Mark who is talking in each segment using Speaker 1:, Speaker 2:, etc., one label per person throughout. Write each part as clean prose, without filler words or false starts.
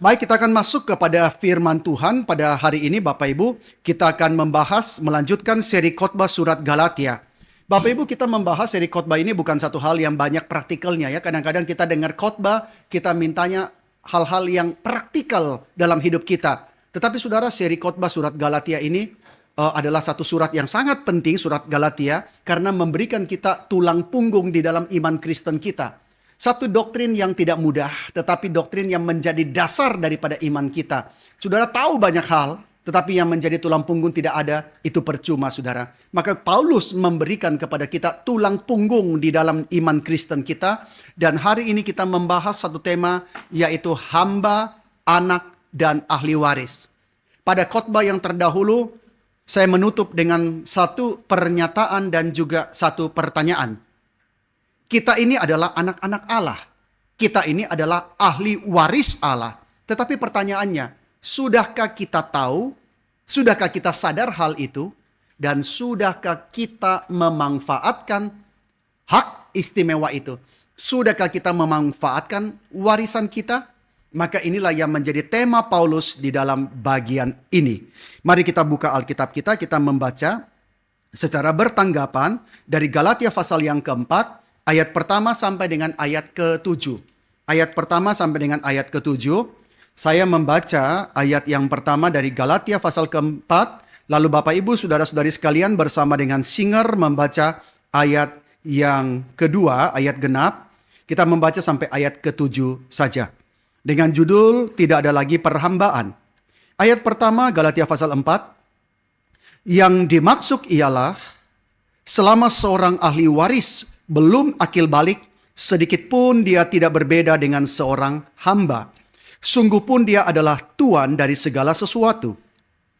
Speaker 1: Baik, kita akan masuk kepada firman Tuhan pada hari ini, Bapak Ibu. Kita akan melanjutkan seri khotbah surat Galatia. Bapak Ibu, kita membahas seri khotbah ini bukan satu hal yang banyak praktikalnya ya. Kadang-kadang kita dengar khotbah, kita mintanya hal-hal yang praktikal dalam hidup kita. Tetapi saudara, seri khotbah surat Galatia ini adalah satu surat yang sangat penting, surat Galatia, karena memberikan kita tulang punggung di dalam iman Kristen kita. Satu doktrin yang tidak mudah, tetapi doktrin yang menjadi dasar daripada iman kita. Saudara tahu banyak hal, tetapi yang menjadi tulang punggung tidak ada, itu percuma saudara. Maka Paulus memberikan kepada kita tulang punggung di dalam iman Kristen kita. Dan hari ini kita membahas satu tema, yaitu hamba, anak, dan ahli waris. Pada khotbah yang terdahulu, saya menutup dengan satu pernyataan dan juga satu pertanyaan. Kita ini adalah anak-anak Allah. Kita ini adalah ahli waris Allah. Tetapi pertanyaannya, sudahkah kita tahu? Sudahkah kita sadar hal itu? Dan sudahkah kita memanfaatkan hak istimewa itu? Sudahkah kita memanfaatkan warisan kita? Maka inilah yang menjadi tema Paulus di dalam bagian ini. Mari kita buka Alkitab kita membaca secara bertanggapan dari Galatia pasal yang keempat, ayat pertama sampai dengan ayat ke-7. Ayat pertama sampai dengan ayat ke-7. Saya membaca ayat yang pertama dari Galatia pasal keempat. Lalu Bapak Ibu saudara-saudari sekalian bersama dengan Singer membaca ayat yang kedua, ayat genap. Kita membaca sampai ayat ke-7 saja. Dengan judul tidak ada lagi perhambaan. Ayat pertama Galatia pasal 4. Yang dimaksud ialah selama seorang ahli waris belum akil balik, sedikit pun dia tidak berbeda dengan seorang hamba. Sungguh pun dia adalah tuan dari segala sesuatu.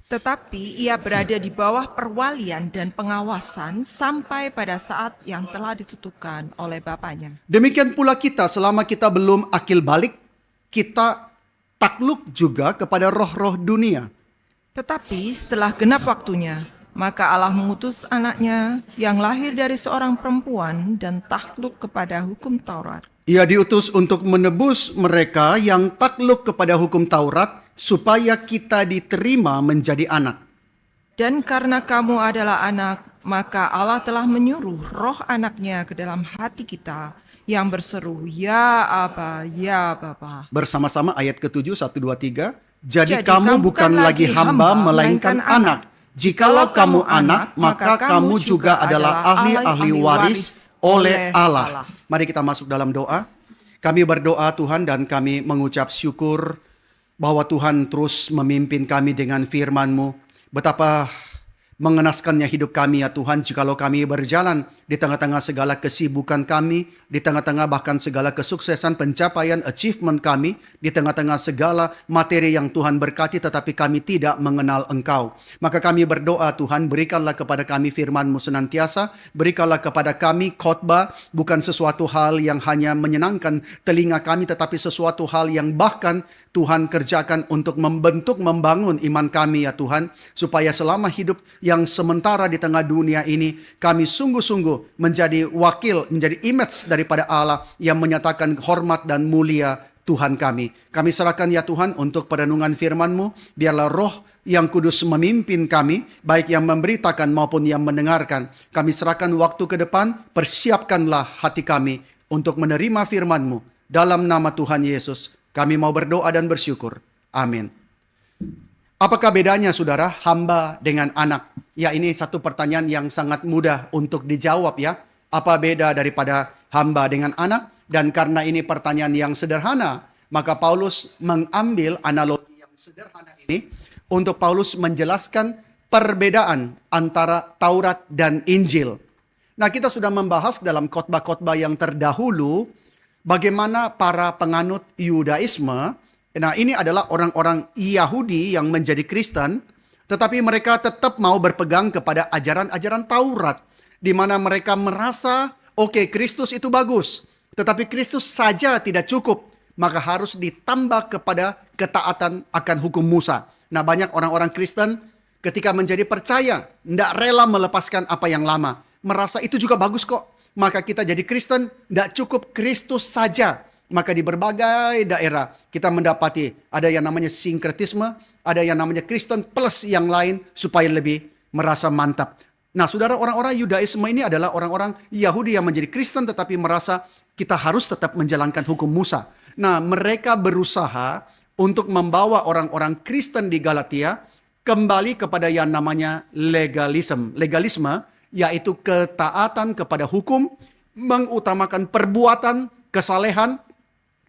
Speaker 2: Tetapi ia berada di bawah perwalian dan pengawasan sampai pada saat yang telah ditentukan oleh Bapaknya.
Speaker 1: Demikian pula kita, selama kita belum akil balik, kita takluk juga kepada roh-roh dunia.
Speaker 2: Tetapi setelah genap waktunya, maka Allah mengutus anaknya yang lahir dari seorang perempuan dan takluk kepada hukum Taurat.
Speaker 1: Ia diutus untuk menebus mereka yang takluk kepada hukum Taurat, supaya kita diterima menjadi anak.
Speaker 2: Dan karena kamu adalah anak, maka Allah telah menyuruh roh anaknya ke dalam hati kita, yang berseru, Ya Aba, Ya Bapa.
Speaker 1: Bersama-sama ayat ke-7, 1, 2, 3. Jadi kamu bukan lagi hamba, melainkan anak. Jikalau kamu anak, maka kamu juga adalah ahli-ahli waris oleh Allah. Mari kita masuk dalam doa. Kami berdoa Tuhan dan kami mengucap syukur bahwa Tuhan terus memimpin kami dengan firman-Mu. Betapa mengenaskannya hidup kami ya Tuhan, jikalau kami berjalan di tengah-tengah segala kesibukan kami, di tengah-tengah bahkan segala kesuksesan, pencapaian, achievement kami, di tengah-tengah segala materi yang Tuhan berkati, tetapi kami tidak mengenal Engkau. Maka kami berdoa Tuhan, berikanlah kepada kami firman-Mu senantiasa, berikanlah kepada kami khotbah, bukan sesuatu hal yang hanya menyenangkan telinga kami, tetapi sesuatu hal yang bahkan Tuhan kerjakan untuk membentuk, membangun iman kami ya Tuhan. Supaya selama hidup yang sementara di tengah dunia ini, kami sungguh-sungguh menjadi wakil, menjadi image daripada Allah yang menyatakan hormat dan mulia Tuhan kami. Kami serahkan ya Tuhan untuk perenungan firman-Mu. Biarlah roh yang kudus memimpin kami, baik yang memberitakan maupun yang mendengarkan. Kami serahkan waktu ke depan, persiapkanlah hati kami untuk menerima firman-Mu. Dalam nama Tuhan Yesus, kami mau berdoa dan bersyukur. Amin. Apakah bedanya saudara hamba dengan anak? Ya, ini satu pertanyaan yang sangat mudah untuk dijawab ya. Apa beda daripada hamba dengan anak? Dan karena ini pertanyaan yang sederhana, maka Paulus mengambil analogi yang sederhana ini untuk Paulus menjelaskan perbedaan antara Taurat dan Injil. Nah, kita sudah membahas dalam khotbah-khotbah yang terdahulu bagaimana para penganut Yudaisme, nah ini adalah orang-orang Yahudi yang menjadi Kristen, tetapi mereka tetap mau berpegang kepada ajaran-ajaran Taurat, di mana mereka merasa, oke, Kristus itu bagus, tetapi Kristus saja tidak cukup, maka harus ditambah kepada ketaatan akan hukum Musa. Nah, banyak orang-orang Kristen ketika menjadi percaya, tidak rela melepaskan apa yang lama, merasa itu juga bagus kok. Maka kita jadi Kristen, tidak cukup Kristus saja. Maka di berbagai daerah kita mendapati ada yang namanya sinkretisme, ada yang namanya Kristen plus yang lain supaya lebih merasa mantap. Nah, saudara, orang-orang Yudaisme ini adalah orang-orang Yahudi yang menjadi Kristen tetapi merasa kita harus tetap menjalankan hukum Musa. Nah, mereka berusaha untuk membawa orang-orang Kristen di Galatia kembali kepada yang namanya legalisme. Legalisme yaitu ketaatan kepada hukum, mengutamakan perbuatan, kesalehan,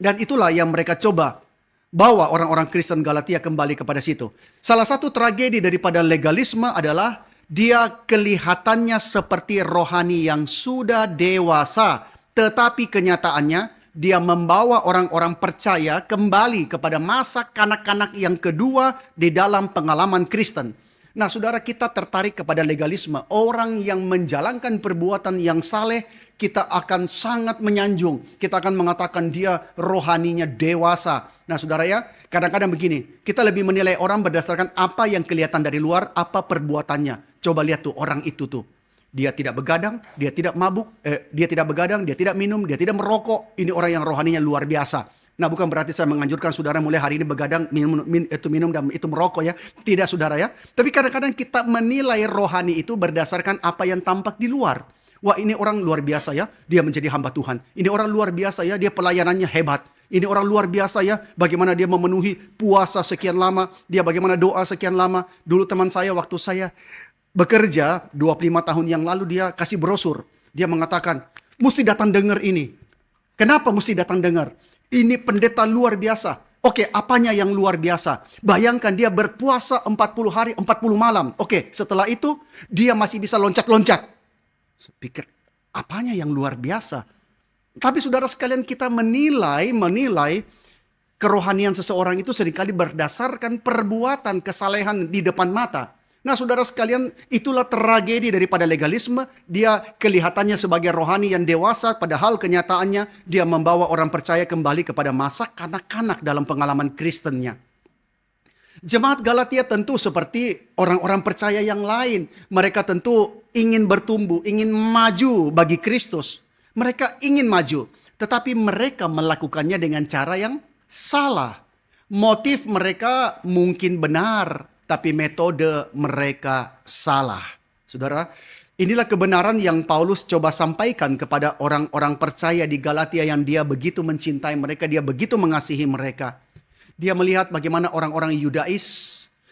Speaker 1: dan itulah yang mereka coba bawa orang-orang Kristen Galatia kembali kepada situ. Salah satu tragedi daripada legalisme adalah dia kelihatannya seperti rohani yang sudah dewasa, tetapi kenyataannya dia membawa orang-orang percaya kembali kepada masa kanak-kanak yang kedua di dalam pengalaman Kristen. Nah, saudara, kita tertarik kepada legalisme. Orang yang menjalankan perbuatan yang saleh, kita akan sangat menyanjung. Kita akan mengatakan dia rohaninya dewasa. Nah, saudara ya, kadang-kadang begini, kita lebih menilai orang berdasarkan apa yang kelihatan dari luar, apa perbuatannya. Coba lihat tuh orang itu tuh. Dia tidak begadang, dia tidak mabuk, dia tidak begadang, dia tidak minum, dia tidak merokok. Ini orang yang rohaninya luar biasa. Nah, bukan berarti saya menganjurkan saudara mulai hari ini begadang, minum dan itu merokok ya. Tidak, saudara ya. Tapi kadang-kadang kita menilai rohani itu berdasarkan apa yang tampak di luar. Wah, ini orang luar biasa ya, dia menjadi hamba Tuhan. Ini orang luar biasa ya, dia pelayanannya hebat. Ini orang luar biasa ya, bagaimana dia memenuhi puasa sekian lama, dia bagaimana doa sekian lama. Dulu teman saya waktu saya bekerja 25 tahun yang lalu dia kasih brosur. Dia mengatakan, mesti datang dengar ini. Kenapa mesti datang dengar? Ini pendeta luar biasa. Oke, apanya yang luar biasa? Bayangkan dia berpuasa 40 hari, 40 malam. Oke, setelah itu dia masih bisa loncat-loncat. Saya pikir, apanya yang luar biasa? Tapi saudara sekalian, kita menilai kerohanian seseorang itu seringkali berdasarkan perbuatan kesalehan di depan mata. Nah, saudara sekalian, itulah tragedi daripada legalisme. Dia kelihatannya sebagai rohani yang dewasa, padahal kenyataannya dia membawa orang percaya kembali kepada masa kanak-kanak dalam pengalaman Kristennya. Jemaat Galatia tentu seperti orang-orang percaya yang lain. Mereka tentu ingin bertumbuh, ingin maju bagi Kristus. Mereka ingin maju, tetapi mereka melakukannya dengan cara yang salah. Motif mereka mungkin benar, tapi metode mereka salah. Saudara, inilah kebenaran yang Paulus coba sampaikan kepada orang-orang percaya di Galatia yang dia begitu mencintai mereka, dia begitu mengasihi mereka. Dia melihat bagaimana orang-orang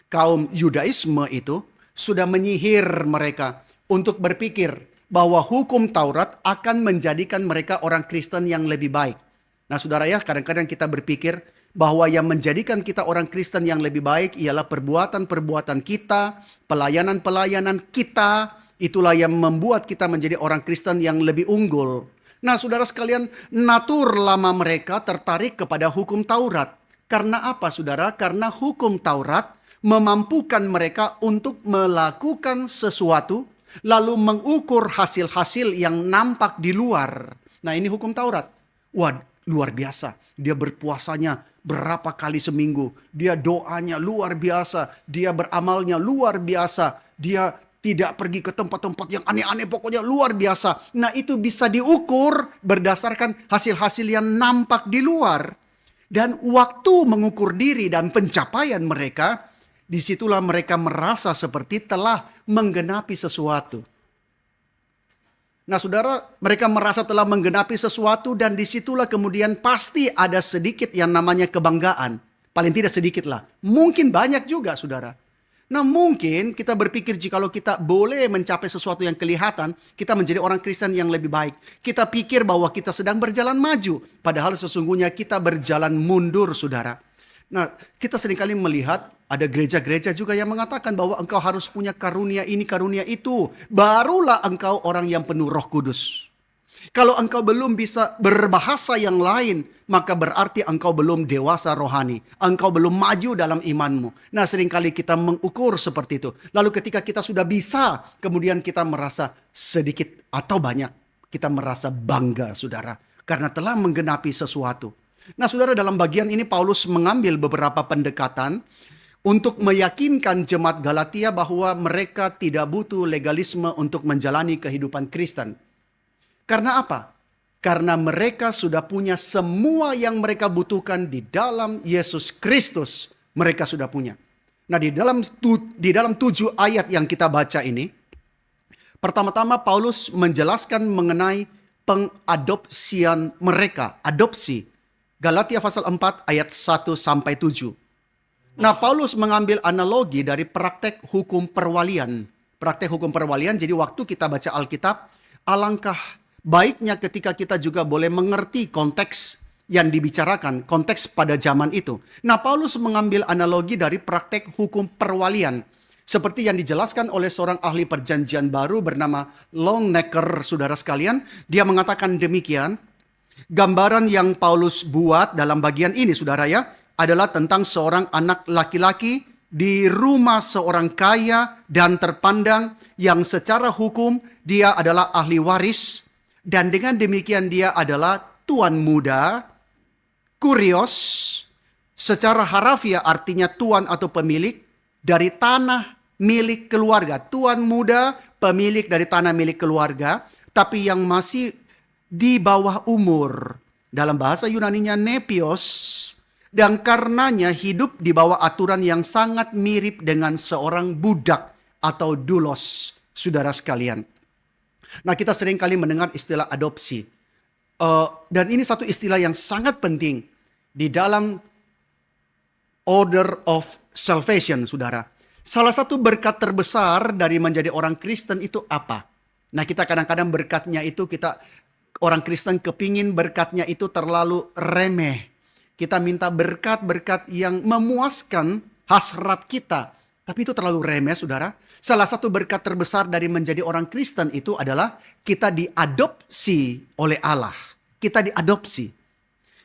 Speaker 1: kaum Yudaisme itu sudah menyihir mereka untuk berpikir bahwa hukum Taurat akan menjadikan mereka orang Kristen yang lebih baik. Nah, saudara ya, kadang-kadang kita berpikir bahwa yang menjadikan kita orang Kristen yang lebih baik ialah perbuatan-perbuatan kita, pelayanan-pelayanan kita. Itulah yang membuat kita menjadi orang Kristen yang lebih unggul. Nah, saudara sekalian, natur lama mereka tertarik kepada hukum Taurat. Karena apa, saudara? Karena hukum Taurat memampukan mereka untuk melakukan sesuatu, lalu mengukur hasil-hasil yang nampak di luar. Nah, ini hukum Taurat. Wah, luar biasa. Dia berpuasanya berapa kali seminggu. Dia doanya luar biasa. Dia beramalnya luar biasa. Dia tidak pergi ke tempat-tempat yang aneh-aneh. Pokoknya luar biasa. Nah, itu bisa diukur berdasarkan hasil-hasil yang nampak di luar. Dan waktu mengukur diri dan pencapaian mereka, disitulah mereka merasa seperti telah menggenapi sesuatu. Nah, saudara, mereka merasa telah menggenapi sesuatu dan disitulah kemudian pasti ada sedikit yang namanya kebanggaan. Paling tidak sedikit lah. Mungkin banyak juga, saudara. Nah, mungkin kita berpikir jikalau kita boleh mencapai sesuatu yang kelihatan, kita menjadi orang Kristen yang lebih baik. Kita pikir bahwa kita sedang berjalan maju. Padahal sesungguhnya kita berjalan mundur, saudara. Nah, kita seringkali melihat ada gereja-gereja juga yang mengatakan bahwa engkau harus punya karunia ini, karunia itu. Barulah engkau orang yang penuh Roh Kudus. Kalau engkau belum bisa berbahasa yang lain, maka berarti engkau belum dewasa rohani. Engkau belum maju dalam imanmu. Nah, seringkali kita mengukur seperti itu. Lalu ketika kita sudah bisa, kemudian kita merasa sedikit atau banyak. Kita merasa bangga, saudara. Karena telah menggenapi sesuatu. Nah, saudara, dalam bagian ini Paulus mengambil beberapa pendekatan untuk meyakinkan jemaat Galatia bahwa mereka tidak butuh legalisme untuk menjalani kehidupan Kristen. Karena apa? Karena mereka sudah punya semua yang mereka butuhkan di dalam Yesus Kristus. Mereka sudah punya. Nah, di dalam 7 ayat yang kita baca ini, pertama-tama Paulus menjelaskan mengenai pengadopsian mereka, adopsi. Galatia pasal 4 ayat 1 sampai 7. Nah, Paulus mengambil analogi dari praktek hukum perwalian. Praktek hukum perwalian, jadi waktu kita baca Alkitab, alangkah baiknya ketika kita juga boleh mengerti konteks yang dibicarakan, konteks pada zaman itu. Nah, Paulus mengambil analogi dari praktek hukum perwalian. Seperti yang dijelaskan oleh seorang ahli perjanjian baru bernama Longnecker, saudara sekalian. Dia mengatakan demikian, gambaran yang Paulus buat dalam bagian ini, saudara ya, adalah tentang seorang anak laki-laki di rumah seorang kaya dan terpandang yang secara hukum dia adalah ahli waris. Dan dengan demikian dia adalah tuan muda, kurios, secara harafiah artinya tuan atau pemilik dari tanah milik keluarga. Tuan muda, pemilik dari tanah milik keluarga, tapi yang masih di bawah umur. Dalam bahasa Yunaninya nepios. Dan karenanya hidup di bawah aturan yang sangat mirip dengan seorang budak atau doulos, saudara sekalian. Nah, kita sering kali mendengar istilah adopsi. Dan ini satu istilah yang sangat penting di dalam order of salvation, saudara. Salah satu berkat terbesar dari menjadi orang Kristen itu apa? Nah, kita kadang-kadang berkatnya itu orang Kristen kepingin berkatnya itu terlalu remeh. Kita minta berkat-berkat yang memuaskan hasrat kita. Tapi itu terlalu remeh, saudara. Salah satu berkat terbesar dari menjadi orang Kristen itu adalah kita diadopsi oleh Allah. Kita diadopsi.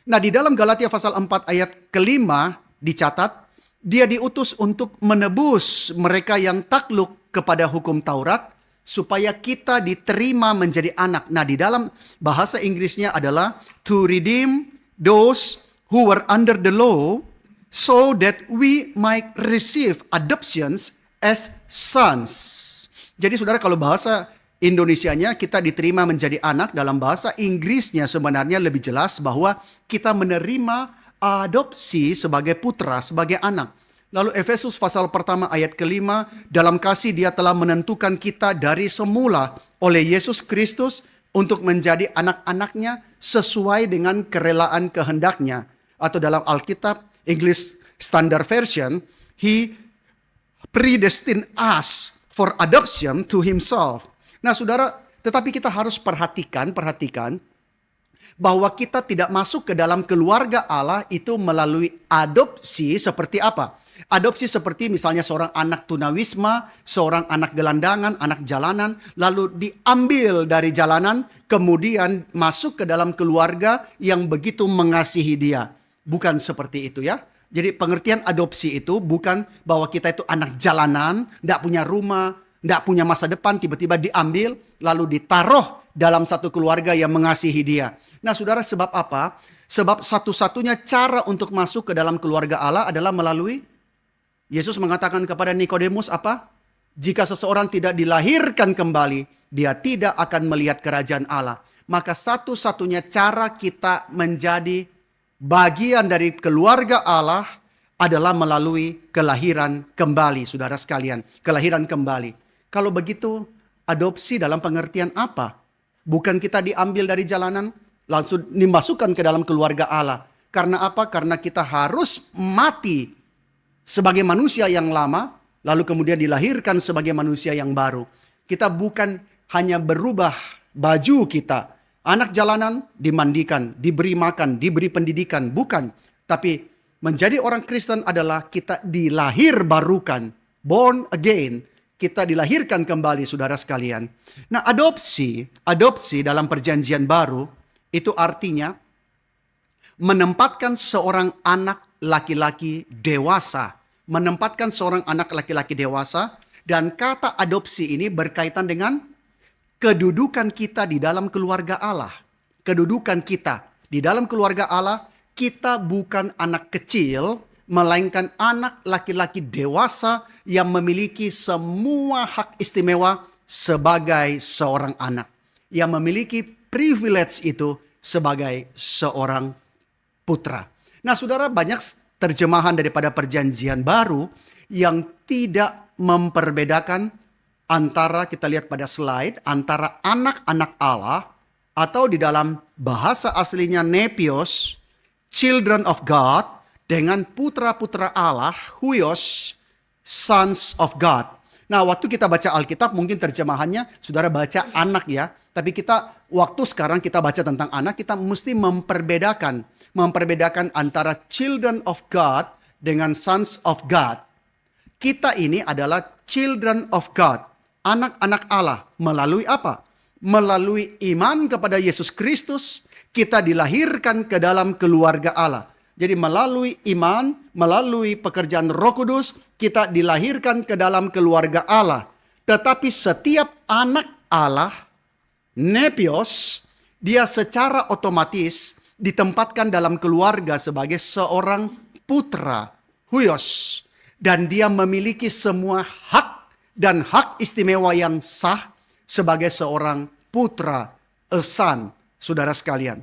Speaker 1: Nah, di dalam Galatia pasal 4 ayat kelima dicatat, dia diutus untuk menebus mereka yang takluk kepada hukum Taurat, supaya kita diterima menjadi anak. Nah, di dalam bahasa Inggrisnya adalah to redeem those who were under the law, so that we might receive adoptions as sons. Jadi saudara, kalau bahasa Indonesianya kita diterima menjadi anak, dalam bahasa Inggrisnya sebenarnya lebih jelas bahwa kita menerima adopsi sebagai putra, sebagai anak. Lalu Efesus pasal pertama ayat kelima, dalam kasih dia telah menentukan kita dari semula oleh Yesus Kristus untuk menjadi anak-anaknya sesuai dengan kerelaan kehendaknya. Atau dalam Alkitab English Standard Version, He predestined us for adoption to Himself. Nah, saudara, tetapi kita harus perhatikan bahwa kita tidak masuk ke dalam keluarga Allah itu melalui adopsi seperti apa? Adopsi seperti misalnya seorang anak tunawisma, seorang anak gelandangan, anak jalanan, lalu diambil dari jalanan, kemudian masuk ke dalam keluarga yang begitu mengasihi dia. Bukan seperti itu ya. Jadi pengertian adopsi itu bukan bahwa kita itu anak jalanan, tidak punya rumah, tidak punya masa depan, tiba-tiba diambil, lalu ditaruh dalam satu keluarga yang mengasihi dia. Nah, saudara, sebab apa? Sebab satu-satunya cara untuk masuk ke dalam keluarga Allah adalah melalui, Yesus mengatakan kepada Nikodemus apa? Jika seseorang tidak dilahirkan kembali, dia tidak akan melihat kerajaan Allah. Maka satu-satunya cara kita menjadi bagian dari keluarga Allah adalah melalui kelahiran kembali, saudara sekalian. Kelahiran kembali. Kalau begitu, adopsi dalam pengertian apa? Bukan kita diambil dari jalanan, langsung dimasukkan ke dalam keluarga Allah. Karena apa? Karena kita harus mati sebagai manusia yang lama, lalu kemudian dilahirkan sebagai manusia yang baru. Kita bukan hanya berubah baju kita. Anak jalanan dimandikan, diberi makan, diberi pendidikan. Bukan. Tapi menjadi orang Kristen adalah kita dilahir barukan. Born again. Kita dilahirkan kembali, saudara sekalian. Nah, adopsi dalam perjanjian baru itu artinya menempatkan seorang anak laki-laki dewasa. Menempatkan seorang anak laki-laki dewasa. Dan kata adopsi ini berkaitan dengan kedudukan kita di dalam keluarga Allah. Kedudukan kita di dalam keluarga Allah, kita bukan anak kecil, melainkan anak laki-laki dewasa yang memiliki semua hak istimewa sebagai seorang anak. Yang memiliki privilege itu sebagai seorang putra. Nah, saudara, banyak terjemahan daripada Perjanjian Baru yang tidak memperbedakan antara, kita lihat pada slide, antara anak-anak Allah atau di dalam bahasa aslinya nepios, children of God, dengan putra-putra Allah, huios, sons of God. Nah, waktu kita baca Alkitab mungkin terjemahannya saudara baca anak ya. Tapi waktu sekarang kita baca tentang anak, kita mesti memperbedakan antara children of God dengan sons of God. Kita ini adalah children of God, anak-anak Allah. Melalui apa? Melalui iman kepada Yesus Kristus, kita dilahirkan ke dalam keluarga Allah. Jadi melalui iman, melalui pekerjaan Roh Kudus, kita dilahirkan ke dalam keluarga Allah. Tetapi setiap anak Allah, nepios, dia secara otomatis ditempatkan dalam keluarga sebagai seorang putra, huios. Dan dia memiliki semua hak dan hak istimewa yang sah sebagai seorang putra, a son, saudara sekalian.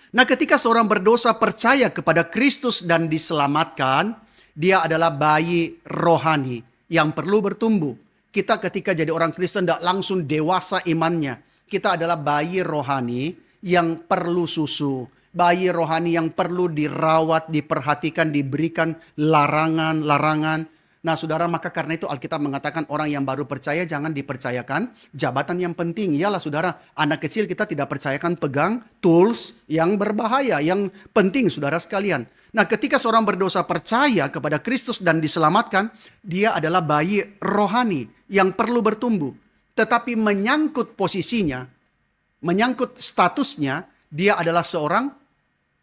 Speaker 1: Nah, ketika seorang berdosa percaya kepada Kristus dan diselamatkan, dia adalah bayi rohani yang perlu bertumbuh. Kita ketika jadi orang Kristen tidak langsung dewasa imannya. Kita adalah bayi rohani yang perlu susu. Bayi rohani yang perlu dirawat, diperhatikan, diberikan larangan-larangan. Nah, saudara, maka karena itu Alkitab mengatakan orang yang baru percaya jangan dipercayakan jabatan yang penting. Iyalah saudara, anak kecil kita tidak percayakan pegang tools yang berbahaya, yang penting saudara sekalian. Nah, ketika seorang berdosa percaya kepada Kristus dan diselamatkan, dia adalah bayi rohani yang perlu bertumbuh. Tetapi menyangkut posisinya, menyangkut statusnya, dia adalah seorang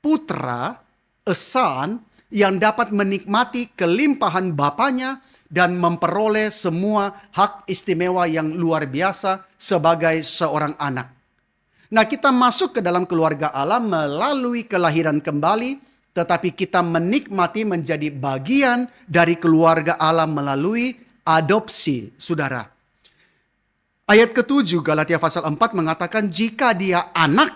Speaker 1: putra, a son, yang dapat menikmati kelimpahan bapaknya dan memperoleh semua hak istimewa yang luar biasa sebagai seorang anak. Nah, kita masuk ke dalam keluarga Allah melalui kelahiran kembali, tetapi kita menikmati menjadi bagian dari keluarga Allah melalui adopsi, saudara. Ayat ke-7 Galatia pasal 4 mengatakan jika dia anak,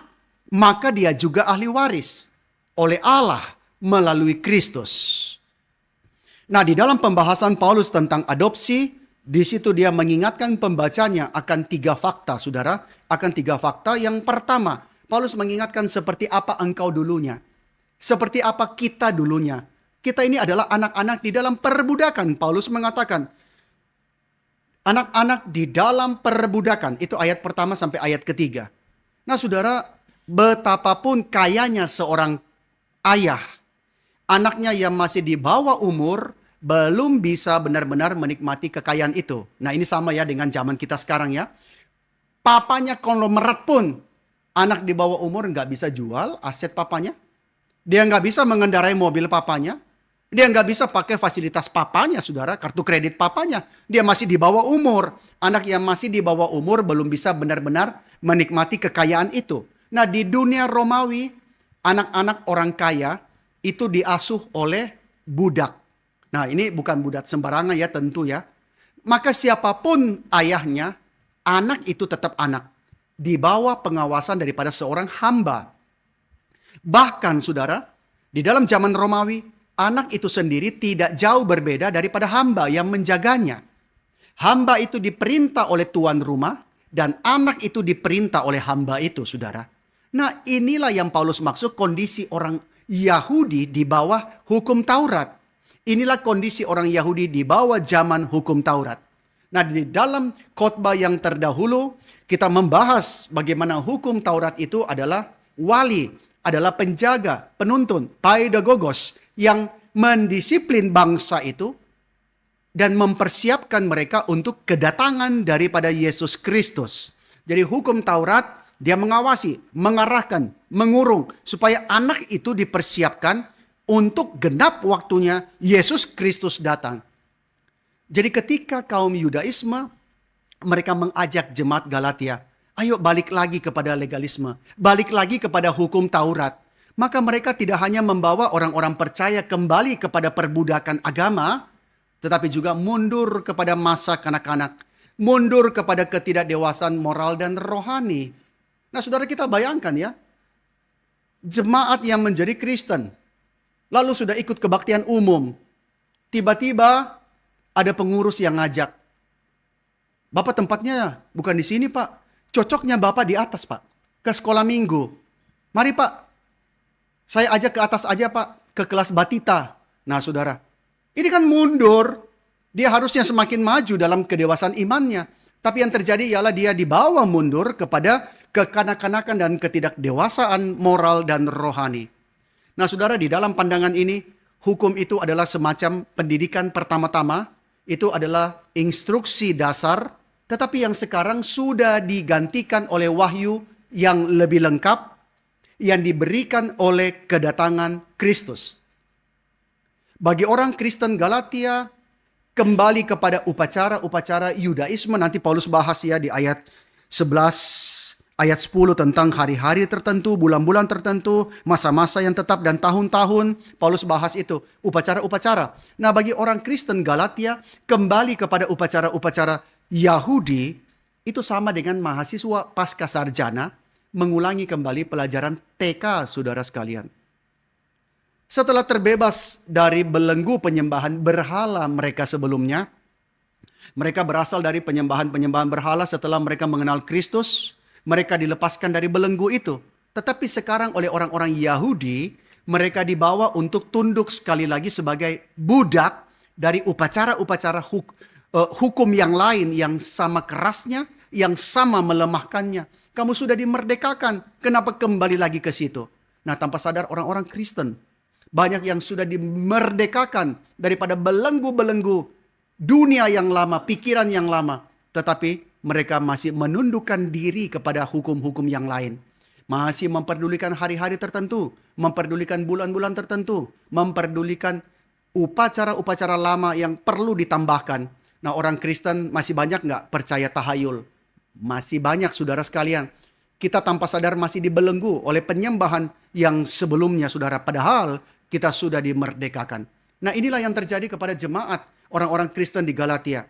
Speaker 1: maka dia juga ahli waris oleh Allah melalui Kristus. Nah, di dalam pembahasan Paulus tentang adopsi, di situ dia mengingatkan pembacanya akan 3 fakta, saudara. Akan 3 fakta. Yang pertama, Paulus mengingatkan seperti apa engkau dulunya. Seperti apa kita dulunya. Kita ini adalah anak-anak di dalam perbudakan. Paulus mengatakan, anak-anak di dalam perbudakan. Itu ayat pertama sampai ayat ketiga. Nah, saudara, betapapun kayanya seorang ayah, anaknya yang masih di bawah umur belum bisa benar-benar menikmati kekayaan itu. Nah, ini sama ya dengan zaman kita sekarang ya. Papanya konglomerat pun, anak di bawah umur nggak bisa jual aset papanya. Dia nggak bisa mengendarai mobil papanya. Dia nggak bisa pakai fasilitas papanya, saudara, kartu kredit papanya. Dia masih di bawah umur. Anak yang masih di bawah umur belum bisa benar-benar menikmati kekayaan itu. Nah, di dunia Romawi, anak-anak orang kaya itu diasuh oleh budak. Nah, ini bukan budak sembarangan ya, tentu ya. Maka siapapun ayahnya, anak itu tetap anak. Di bawah pengawasan daripada seorang hamba. Bahkan saudara, di dalam zaman Romawi, anak itu sendiri tidak jauh berbeda daripada hamba yang menjaganya. Hamba itu diperintah oleh tuan rumah dan anak itu diperintah oleh hamba itu, saudara. Nah, inilah yang Paulus maksud kondisi orang Yahudi di bawah hukum Taurat. Inilah kondisi orang Yahudi di bawah zaman hukum Taurat. Nah, di dalam khotbah yang terdahulu, kita membahas bagaimana hukum Taurat itu adalah wali, adalah penjaga, penuntun, paidagogos, yang mendisiplin bangsa itu dan mempersiapkan mereka untuk kedatangan daripada Yesus Kristus. Jadi hukum Taurat, dia mengawasi, mengarahkan, mengurung supaya anak itu dipersiapkan untuk genap waktunya Yesus Kristus datang. Jadi ketika kaum Yudaisme, mereka mengajak jemaat Galatia, ayo balik lagi kepada legalisme, balik lagi kepada hukum Taurat. Maka mereka tidak hanya membawa orang-orang percaya kembali kepada perbudakan agama, tetapi juga mundur kepada masa kanak-kanak, mundur kepada ketidakdewasaan moral dan rohani. Nah, saudara, kita bayangkan ya, jemaat yang menjadi Kristen, lalu sudah ikut kebaktian umum. Tiba-tiba ada pengurus yang ngajak, "Bapak tempatnya bukan di sini, Pak. Cocoknya Bapak di atas, Pak. Ke sekolah minggu. Mari, Pak. Saya ajak ke atas aja, Pak. Ke kelas batita." Nah, saudara, ini kan mundur. Dia harusnya semakin maju dalam kedewasaan imannya. Tapi yang terjadi ialah dia dibawa mundur kepada kekanak-kanakan dan ketidakdewasaan moral dan rohani. Nah, saudara, di dalam pandangan ini, hukum itu adalah semacam pendidikan pertama-tama. Itu adalah instruksi dasar, tetapi yang sekarang sudah digantikan oleh wahyu yang lebih lengkap, yang diberikan oleh kedatangan Kristus. Bagi orang Kristen Galatia, kembali kepada upacara-upacara Yudaisme. Nanti Paulus bahas ya di ayat 11, ayat 10 tentang hari-hari tertentu, bulan-bulan tertentu, masa-masa yang tetap dan tahun-tahun. Paulus bahas itu, upacara-upacara. Nah, bagi orang Kristen Galatia, kembali kepada upacara-upacara Yahudi, itu sama dengan mahasiswa pasca sarjana mengulangi kembali pelajaran TK, saudara sekalian. Setelah terbebas dari belenggu penyembahan berhala mereka sebelumnya, mereka berasal dari penyembahan-penyembahan berhala setelah mereka mengenal Kristus, mereka dilepaskan dari belenggu itu. Tetapi sekarang oleh orang-orang Yahudi, mereka dibawa untuk tunduk sekali lagi sebagai budak dari upacara-upacara hukum yang lain yang sama kerasnya, yang sama melemahkannya. Kamu sudah dimerdekakan, kenapa kembali lagi ke situ? Nah, tanpa sadar orang-orang Kristen banyak yang sudah dimerdekakan daripada belenggu-belenggu dunia yang lama, pikiran yang lama. Tetapi mereka masih menundukkan diri kepada hukum-hukum yang lain. Masih memperdulikan hari-hari tertentu, memperdulikan bulan-bulan tertentu, memperdulikan upacara-upacara lama yang perlu ditambahkan. Nah, orang Kristen masih banyak nggak percaya tahayul? Masih banyak, saudara sekalian. Kita tanpa sadar masih dibelenggu oleh penyembahan yang sebelumnya, saudara. Padahal kita sudah dimerdekakan. Nah, inilah yang terjadi kepada jemaat orang-orang Kristen di Galatia.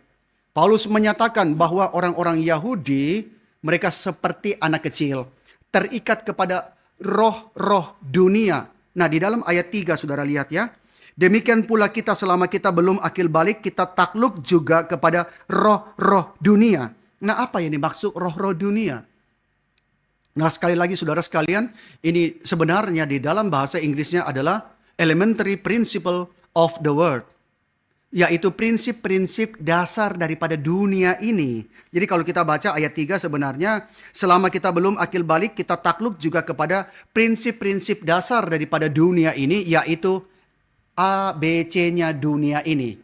Speaker 1: Paulus menyatakan bahwa orang-orang Yahudi, mereka seperti anak kecil, terikat kepada roh-roh dunia. Nah, di dalam ayat 3, saudara lihat ya. Demikian pula kita selama kita belum akil balik, kita takluk juga kepada roh-roh dunia. Nah, apa yang dimaksud roh-roh dunia? Nah, sekali lagi saudara sekalian, ini sebenarnya di dalam bahasa Inggrisnya adalah elementary principle of the world, yaitu prinsip-prinsip dasar daripada dunia ini. Jadi kalau kita baca ayat 3 sebenarnya, selama kita belum akil balik, kita takluk juga kepada prinsip-prinsip dasar daripada dunia ini, yaitu ABC-nya dunia ini.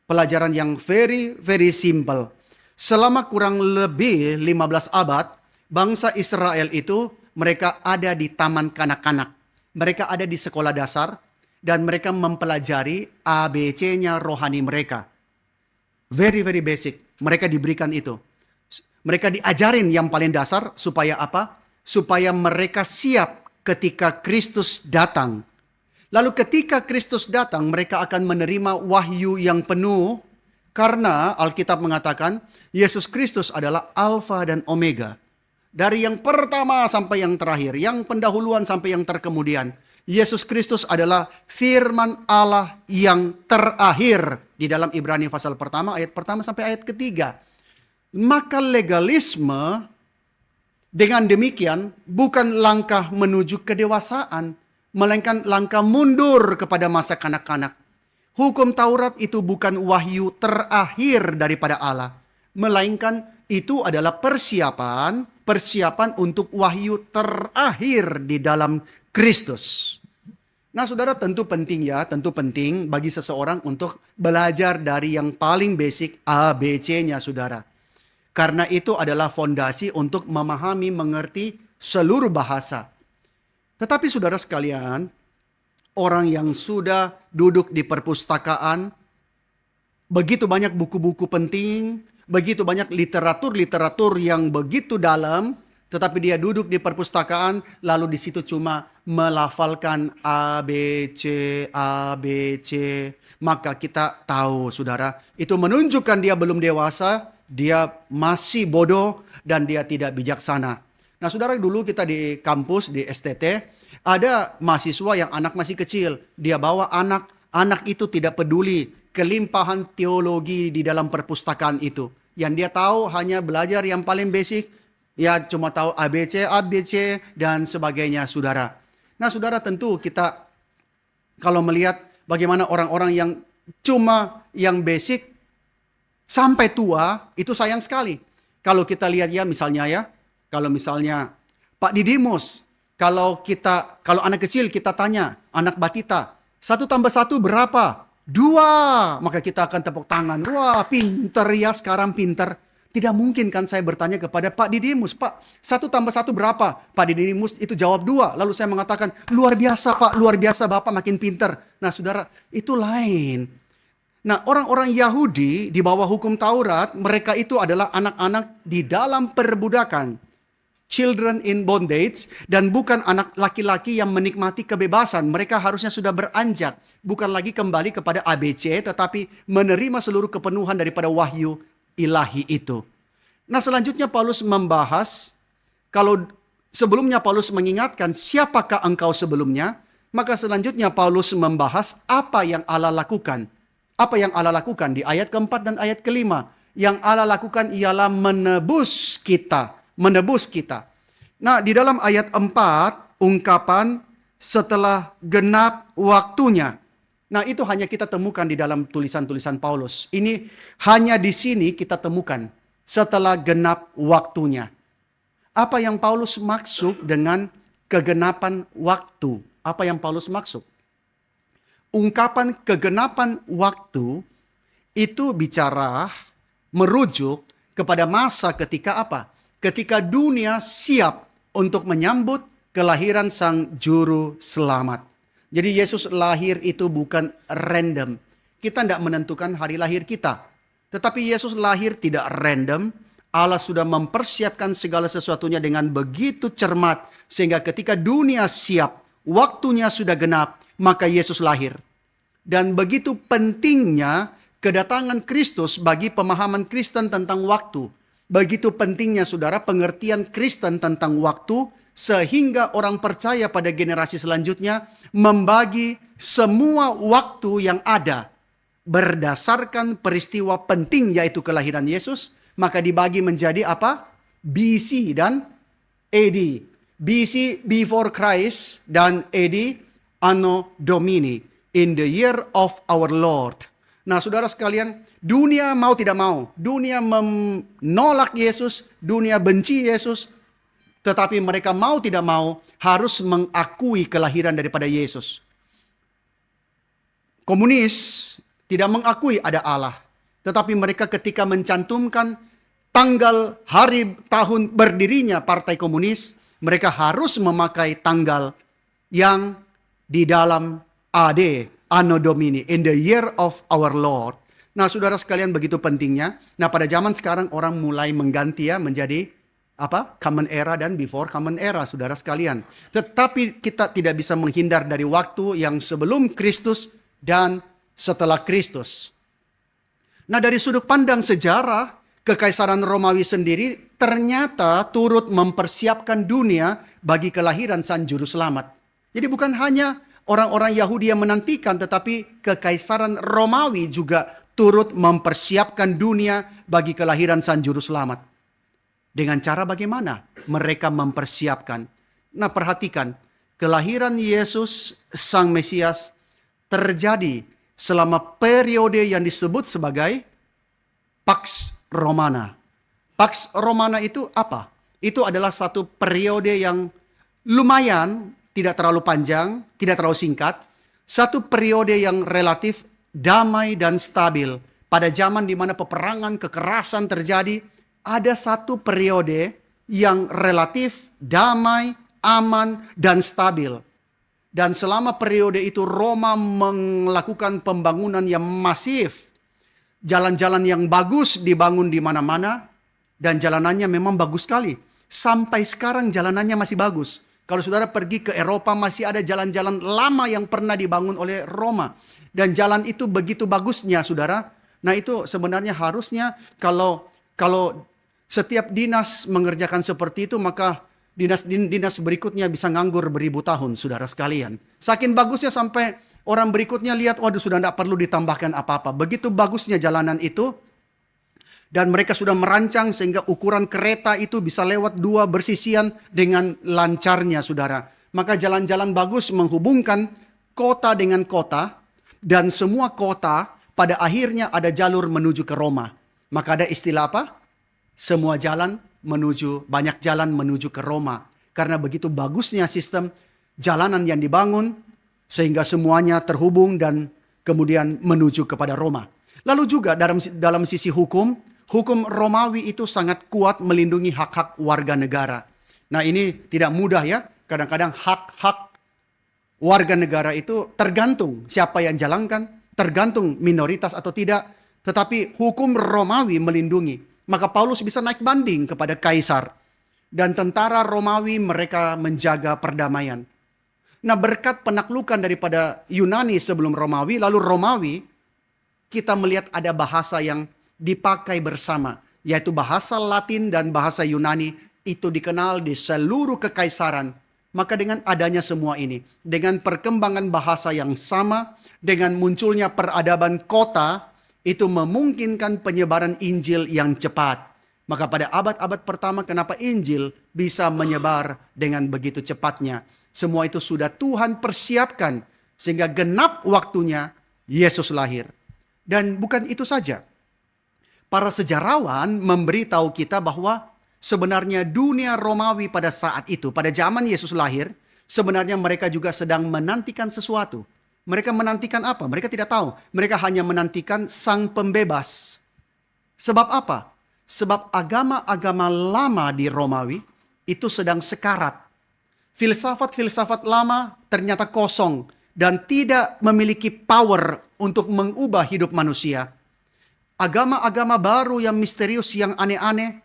Speaker 1: Pelajaran yang very, very simple. Selama kurang lebih 15 abad, bangsa Israel itu mereka ada di taman kanak-kanak. Mereka ada di sekolah dasar dan mereka mempelajari ABC-nya rohani mereka. Very, very basic. Mereka diberikan itu. Mereka diajarin yang paling dasar supaya apa? Supaya mereka siap ketika Kristus datang. Lalu ketika Kristus datang, mereka akan menerima wahyu yang penuh. Karena Alkitab mengatakan Yesus Kristus adalah Alfa dan Omega. Dari yang pertama sampai yang terakhir, yang pendahuluan sampai yang terkemudian. Yesus Kristus adalah firman Allah yang terakhir. Di dalam Ibrani pasal pertama, ayat pertama sampai ayat ketiga. Maka legalisme dengan demikian bukan langkah menuju kedewasaan, melainkan langkah mundur kepada masa kanak-kanak. Hukum Taurat itu bukan wahyu terakhir daripada Allah, melainkan itu adalah persiapan untuk wahyu terakhir di dalam Kristus. Nah, saudara, tentu penting bagi seseorang untuk belajar dari yang paling basic ABC-nya, saudara. Karena itu adalah fondasi untuk memahami, mengerti seluruh bahasa. Tetapi saudara sekalian, orang yang sudah duduk di perpustakaan, begitu banyak buku-buku penting, begitu banyak literatur yang begitu dalam, tetapi dia duduk di perpustakaan, lalu di situ cuma melafalkan ABC, maka kita tahu, saudara, itu menunjukkan dia belum dewasa, dia masih bodoh, dan dia tidak bijaksana. Nah, saudara, dulu kita di kampus, di STT, Ada mahasiswa yang anak masih kecil, dia bawa anak, anak itu tidak peduli kelimpahan teologi di dalam perpustakaan itu. Yang dia tahu hanya belajar yang paling basic, ya cuma tahu ABC, ABC, dan sebagainya, saudara. Nah, saudara, tentu kita kalau melihat bagaimana orang-orang yang cuma yang basic sampai tua, itu sayang sekali. Kalau kita lihat ya misalnya kalau misalnya Pak Didimus, kalau anak kecil kita tanya, anak batita, 1+1 berapa? 2. Maka kita akan tepuk tangan. Wah, pinter ya, sekarang pinter. Tidak mungkin kan saya bertanya kepada Pak Didimus, Pak, 1+1 berapa? Pak Didimus itu jawab 2. Lalu saya mengatakan, luar biasa Pak, luar biasa Bapak makin pinter. Nah, saudara, itu lain. Nah, orang-orang Yahudi di bawah hukum Taurat, mereka itu adalah anak-anak di dalam perbudakan. Children in bondage, dan bukan anak laki-laki yang menikmati kebebasan. Mereka harusnya sudah beranjak, bukan lagi kembali kepada ABC, tetapi menerima seluruh kepenuhan daripada wahyu ilahi itu. Nah, selanjutnya Paulus membahas, kalau sebelumnya Paulus mengingatkan siapakah engkau sebelumnya, maka selanjutnya Paulus membahas apa yang Allah lakukan. Apa yang Allah lakukan di ayat keempat dan ayat kelima. Yang Allah lakukan ialah menebus kita. Menebus kita. Nah, di dalam ayat 4, ungkapan setelah genap waktunya. Nah, itu hanya kita temukan di dalam tulisan-tulisan Paulus. Ini hanya di sini kita temukan setelah genap waktunya. Apa yang Paulus maksud dengan kegenapan waktu? Apa yang Paulus maksud? Ungkapan kegenapan waktu itu bicara merujuk kepada masa ketika apa? Ketika dunia siap untuk menyambut kelahiran Sang Juru Selamat. Jadi Yesus lahir itu bukan random. Kita tidak menentukan hari lahir kita. Tetapi Yesus lahir tidak random. Allah sudah mempersiapkan segala sesuatunya dengan begitu cermat. Sehingga ketika dunia siap, waktunya sudah genap, maka Yesus lahir. Dan begitu pentingnya kedatangan Kristus bagi pemahaman Kristen tentang waktu. Begitu pentingnya, saudara, pengertian Kristen tentang waktu, sehingga orang percaya pada generasi selanjutnya membagi semua waktu yang ada berdasarkan peristiwa penting, yaitu kelahiran Yesus, maka dibagi menjadi apa? BC dan AD. BC, before Christ, dan AD, Anno Domini, in the year of our Lord. Nah, saudara sekalian, dunia mau tidak mau, dunia menolak Yesus, dunia benci Yesus, tetapi mereka mau tidak mau harus mengakui kelahiran daripada Yesus. Komunis tidak mengakui ada Allah, tetapi mereka ketika mencantumkan tanggal hari tahun berdirinya Partai Komunis, mereka harus memakai tanggal yang di dalam AD, Anno Domini, in the year of our Lord. Nah, saudara sekalian, begitu pentingnya. Nah, pada zaman sekarang orang mulai mengganti ya menjadi apa? Common era dan before common era, saudara sekalian. Tetapi kita tidak bisa menghindar dari waktu yang sebelum Kristus dan setelah Kristus. Nah, dari sudut pandang sejarah, Kekaisaran Romawi sendiri ternyata turut mempersiapkan dunia bagi kelahiran Sang Juru Selamat. Jadi bukan hanya orang-orang Yahudi yang menantikan, tetapi Kekaisaran Romawi juga turut mempersiapkan dunia bagi kelahiran Sang Juru Selamat. Dengan cara bagaimana mereka mempersiapkan? Nah, perhatikan, kelahiran Yesus Sang Mesias terjadi selama periode yang disebut sebagai Pax Romana. Pax Romana itu apa? Itu adalah satu periode yang lumayan, tidak terlalu panjang, tidak terlalu singkat. Satu periode yang relatif damai dan stabil. Pada zaman di mana peperangan, kekerasan terjadi, ada satu periode yang relatif damai, aman, dan stabil. Dan selama periode itu Roma melakukan pembangunan yang masif. Jalan-jalan yang bagus dibangun di mana-mana. Dan jalanannya memang bagus sekali. Sampai sekarang jalanannya masih bagus. Kalau saudara pergi ke Eropa, masih ada jalan-jalan lama yang pernah dibangun oleh Roma. Dan jalan itu begitu bagusnya, saudara. Nah, itu sebenarnya harusnya kalau setiap dinas mengerjakan seperti itu, maka Dinas berikutnya bisa nganggur beribu tahun, saudara sekalian. Saking bagusnya sampai orang berikutnya lihat, waduh sudah tidak perlu ditambahkan apa-apa. Begitu bagusnya jalanan itu, dan mereka sudah merancang sehingga ukuran kereta itu bisa lewat dua bersisian dengan lancarnya, saudara. Maka jalan-jalan bagus menghubungkan kota dengan kota, dan semua kota pada akhirnya ada jalur menuju ke Roma. Maka ada istilah apa? Semua jalan banyak jalan menuju ke Roma. Karena begitu bagusnya sistem jalanan yang dibangun, sehingga semuanya terhubung dan kemudian menuju kepada Roma. Lalu juga dalam sisi hukum Romawi itu sangat kuat melindungi hak-hak warga negara. Nah ini tidak mudah ya. Kadang-kadang hak-hak warga negara itu tergantung siapa yang jalankan, tergantung minoritas atau tidak. Tetapi hukum Romawi melindungi. Maka Paulus bisa naik banding kepada kaisar. Dan tentara Romawi mereka menjaga perdamaian. Nah berkat penaklukan daripada Yunani sebelum Romawi, lalu Romawi, kita melihat ada bahasa yang dipakai bersama. Yaitu bahasa Latin dan bahasa Yunani itu dikenal di seluruh kekaisaran. Maka dengan adanya semua ini, dengan perkembangan bahasa yang sama, dengan munculnya peradaban kota, itu memungkinkan penyebaran Injil yang cepat. Maka pada abad-abad pertama kenapa Injil bisa menyebar dengan begitu cepatnya? Semua itu sudah Tuhan persiapkan sehingga genap waktunya Yesus lahir. Dan bukan itu saja. Para sejarawan memberitahu kita bahwa sebenarnya dunia Romawi pada saat itu, pada zaman Yesus lahir, sebenarnya mereka juga sedang menantikan sesuatu. Mereka menantikan apa? Mereka tidak tahu. Mereka hanya menantikan sang pembebas. Sebab apa? Sebab agama-agama lama di Romawi itu sedang sekarat. Filsafat-filsafat lama ternyata kosong dan tidak memiliki power untuk mengubah hidup manusia. Agama-agama baru yang misterius, yang aneh-aneh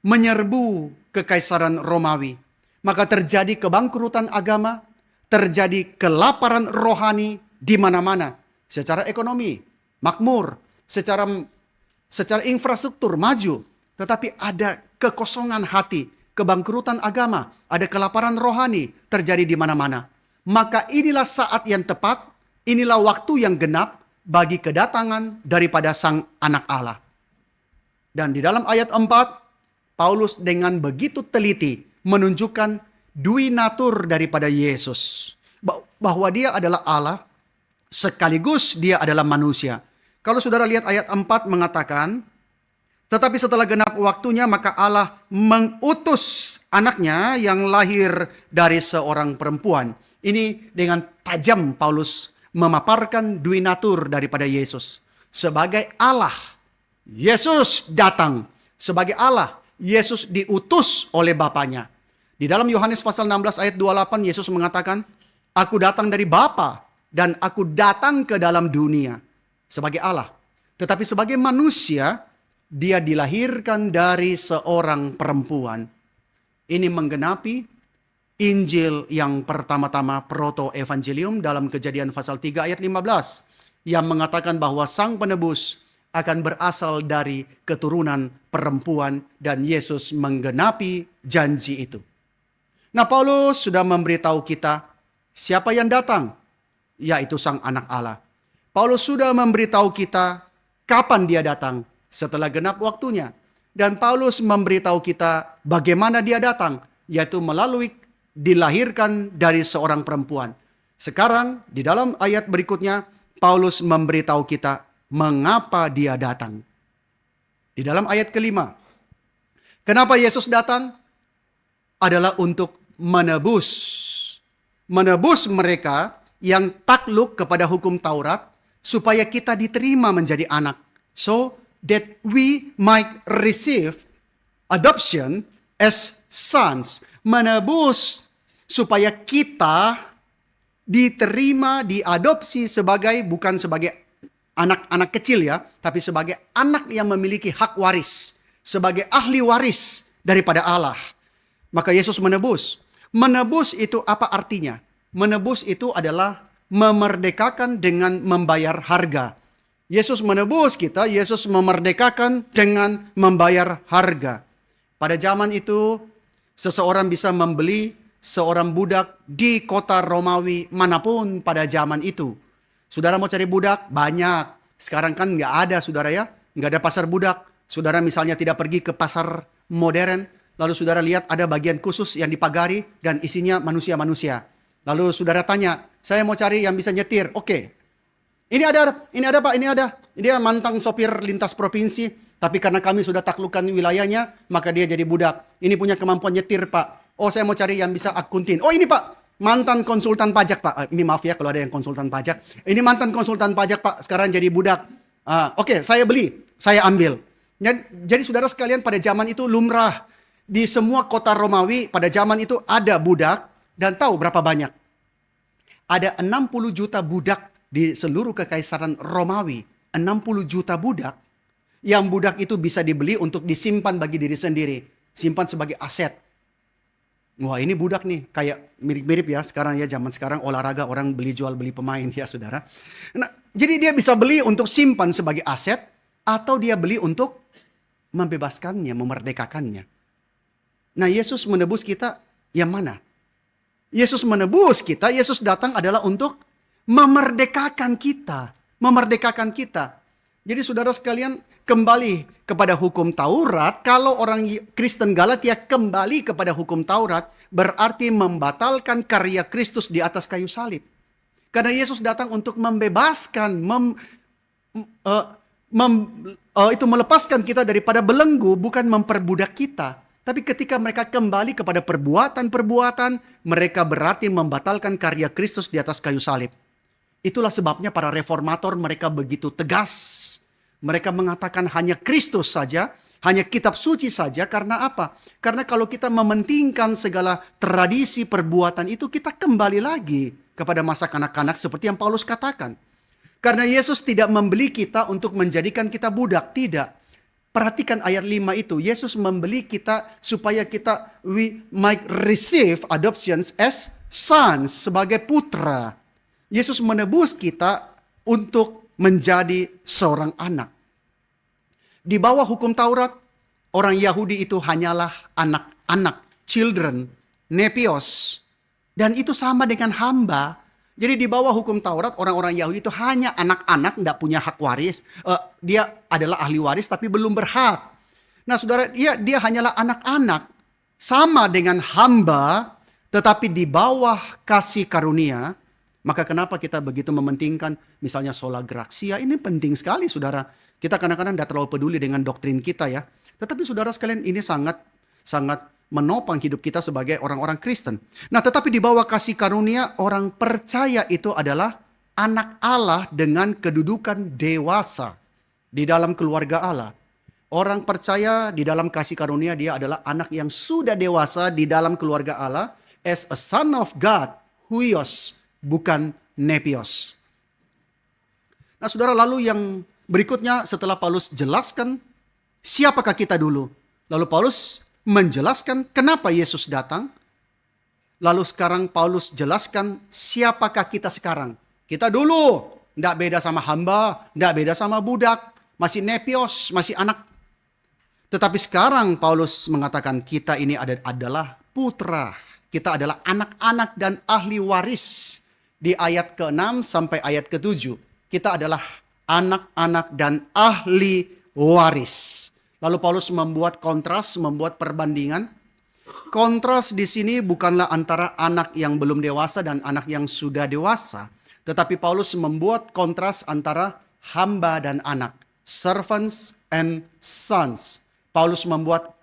Speaker 1: menyerbu kekaisaran Romawi. Maka terjadi kebangkrutan agama, terjadi kelaparan rohani di mana-mana. Secara ekonomi, makmur. Secara infrastruktur, maju. Tetapi ada kekosongan hati, kebangkrutan agama, ada kelaparan rohani terjadi di mana-mana. Maka inilah saat yang tepat, inilah waktu yang genap bagi kedatangan daripada Sang Anak Allah. Dan di dalam ayat 4, Paulus dengan begitu teliti menunjukkan dui natur daripada Yesus. Bahwa dia adalah Allah, sekaligus dia adalah manusia. Kalau saudara lihat ayat 4 mengatakan, tetapi setelah genap waktunya maka Allah mengutus anaknya yang lahir dari seorang perempuan. Ini dengan tajam Paulus memaparkan dui natur daripada Yesus. Sebagai Allah, Yesus datang. Sebagai Allah, Yesus diutus oleh Bapanya. Di dalam Yohanes pasal 16 ayat 28 Yesus mengatakan, aku datang dari Bapa dan aku datang ke dalam dunia. Sebagai Allah. Tetapi sebagai manusia, dia dilahirkan dari seorang perempuan. Ini menggenapi Injil yang pertama-tama proto-evangelium dalam Kejadian pasal 3 ayat 15. Yang mengatakan bahwa sang penebus akan berasal dari keturunan perempuan dan Yesus menggenapi janji itu. Nah, Paulus sudah memberitahu kita siapa yang datang, yaitu Sang Anak Allah. Paulus sudah memberitahu kita kapan dia datang, setelah genap waktunya. Dan Paulus memberitahu kita bagaimana dia datang, yaitu melalui dilahirkan dari seorang perempuan. Sekarang di dalam ayat berikutnya, Paulus memberitahu kita mengapa dia datang. Di dalam ayat kelima, kenapa Yesus datang? Adalah untuk menebus mereka yang takluk kepada hukum Taurat supaya kita diterima menjadi anak, so that we might receive adoption as sons. Menebus supaya kita diterima, diadopsi bukan sebagai anak-anak kecil ya, tapi sebagai anak yang memiliki hak waris, sebagai ahli waris daripada Allah. Maka Yesus menebus. Menebus itu apa artinya? Menebus itu adalah memerdekakan dengan membayar harga. Yesus menebus kita, Yesus memerdekakan dengan membayar harga. Pada zaman itu, seseorang bisa membeli seorang budak di kota Romawi manapun pada zaman itu. Saudara mau cari budak? Banyak. Sekarang kan nggak ada, saudara ya. Nggak ada pasar budak. Saudara misalnya tidak pergi ke pasar modern, lalu saudara lihat ada bagian khusus yang dipagari dan isinya manusia-manusia. Lalu saudara tanya, saya mau cari yang bisa nyetir. Oke. Ini ada Pak, ini ada. Dia mantan sopir lintas provinsi, tapi karena kami sudah taklukkan wilayahnya, maka dia jadi budak. Ini punya kemampuan nyetir Pak. Oh, saya mau cari yang bisa akuntin. Oh, ini Pak, mantan konsultan pajak Pak. Ini maaf ya kalau ada yang konsultan pajak. Ini mantan konsultan pajak Pak, sekarang jadi budak. Oke, saya beli, saya ambil. Jadi saudara sekalian, pada zaman itu lumrah. Di semua kota Romawi pada zaman itu ada budak. Dan tahu berapa banyak? Ada 60 juta budak di seluruh kekaisaran Romawi. 60 juta budak. Yang budak itu bisa dibeli untuk disimpan bagi diri sendiri. Simpan sebagai aset. Wah, ini budak nih. Kayak mirip-mirip ya sekarang ya, zaman sekarang olahraga orang beli jual beli pemain ya saudara. Nah, jadi dia bisa beli untuk simpan sebagai aset. Atau dia beli untuk membebaskannya, memerdekakannya. Nah, Yesus menebus kita yang mana? Yesus menebus kita, Yesus datang adalah untuk memerdekakan kita. Memerdekakan kita. Jadi saudara sekalian, kembali kepada hukum Taurat. Kalau orang Kristen Galatia kembali kepada hukum Taurat, berarti membatalkan karya Kristus di atas kayu salib. Karena Yesus datang untuk membebaskan, itu melepaskan kita daripada belenggu, bukan memperbudak kita. Tapi ketika mereka kembali kepada perbuatan-perbuatan, mereka berarti membatalkan karya Kristus di atas kayu salib. Itulah sebabnya para reformator mereka begitu tegas. Mereka mengatakan hanya Kristus saja, hanya kitab suci saja. Karena apa? Karena kalau kita mementingkan segala tradisi perbuatan itu, kita kembali lagi kepada masa kanak-kanak seperti yang Paulus katakan. Karena Yesus tidak membeli kita untuk menjadikan kita budak, tidak. Perhatikan ayat 5 itu. Yesus membeli kita supaya we might receive adoptions as sons, sebagai putra. Yesus menebus kita untuk menjadi seorang anak. Di bawah hukum Taurat, orang Yahudi itu hanyalah anak-anak, children, nepios. Dan itu sama dengan hamba. Jadi di bawah hukum Taurat, orang-orang Yahudi itu hanya anak-anak, tidak punya hak waris. Dia adalah ahli waris tapi belum berhak. Nah saudara, dia hanyalah anak-anak. Sama dengan hamba, tetapi di bawah kasih karunia. Maka kenapa kita begitu mementingkan misalnya sola gratia? Ini penting sekali saudara. Kita kadang-kadang tidak terlalu peduli dengan doktrin kita ya. Tetapi saudara sekalian, ini sangat menopang hidup kita sebagai orang-orang Kristen. Nah, tetapi di bawah kasih karunia, orang percaya itu adalah anak Allah dengan kedudukan dewasa di dalam keluarga Allah. Orang percaya di dalam kasih karunia, dia adalah anak yang sudah dewasa di dalam keluarga Allah as a son of God, huios, bukan nepios. Nah, saudara, lalu yang berikutnya setelah Paulus jelaskan siapakah kita dulu. Lalu Paulus menjelaskan kenapa Yesus datang. Lalu sekarang Paulus jelaskan siapakah kita sekarang. Kita dulu tidak beda sama hamba, tidak beda sama budak, masih nepios, masih anak. Tetapi sekarang Paulus mengatakan kita ini adalah putra. Kita adalah anak-anak dan ahli waris. Di ayat ke-6 sampai ayat ke-7. Kita adalah anak-anak dan ahli waris. Lalu Paulus membuat kontras, membuat perbandingan. Kontras di sini bukanlah antara anak yang belum dewasa dan anak yang sudah dewasa. Tetapi Paulus membuat kontras antara hamba dan anak. Servants and sons. Paulus membuat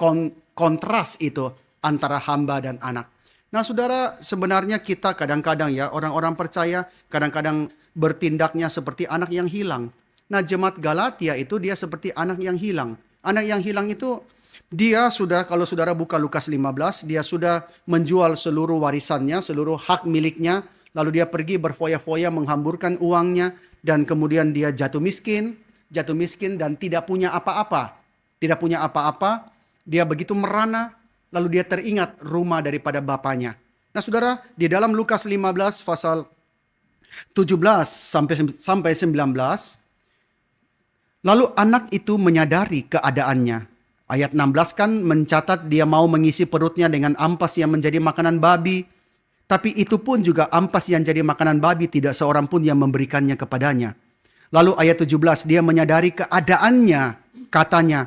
Speaker 1: kontras itu antara hamba dan anak. Nah saudara, sebenarnya kita kadang-kadang ya, orang-orang percaya kadang-kadang bertindaknya seperti anak yang hilang. Nah jemaat Galatia itu dia seperti anak yang hilang. Anak yang hilang itu dia sudah, kalau saudara buka Lukas 15, dia sudah menjual seluruh warisannya, seluruh hak miliknya. Lalu dia pergi berfoya-foya menghamburkan uangnya. Dan kemudian dia jatuh miskin dan tidak punya apa-apa. Tidak punya apa-apa, dia begitu merana. Lalu dia teringat rumah daripada bapaknya. Nah saudara, di dalam Lukas 15 pasal 17 sampai 19. Lalu anak itu menyadari keadaannya. Ayat 16 kan mencatat dia mau mengisi perutnya dengan ampas yang menjadi makanan babi. Tapi itu pun juga ampas yang jadi makanan babi tidak seorang pun yang memberikannya kepadanya. Lalu ayat 17 dia menyadari keadaannya. Katanya,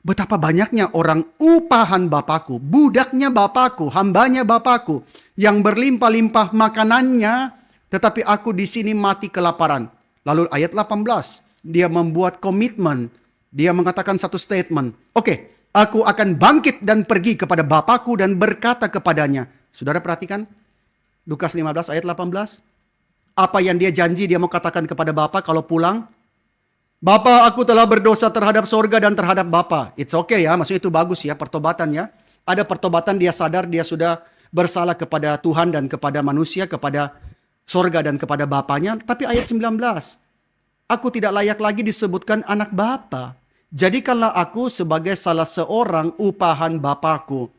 Speaker 1: betapa banyaknya orang upahan Bapakku, budaknya Bapakku, hambanya Bapakku yang berlimpah-limpah makanannya, tetapi aku di sini mati kelaparan. Lalu ayat 18 dia membuat komitmen. Dia mengatakan satu statement. Oke, aku akan bangkit dan pergi kepada Bapakku dan berkata kepadanya. Saudara perhatikan Lukas 15 ayat 18. Apa yang dia janji dia mau katakan kepada Bapa kalau pulang? Bapa, aku telah berdosa terhadap sorga dan terhadap Bapa. It's okay ya, maksudnya itu bagus ya pertobatannya. Ada pertobatan dia sadar dia sudah bersalah kepada Tuhan dan kepada manusia, kepada sorga dan kepada Bapanya. Tapi ayat 19. Aku tidak layak lagi disebutkan anak Bapa. Jadikanlah aku sebagai salah seorang upahan Bapakku.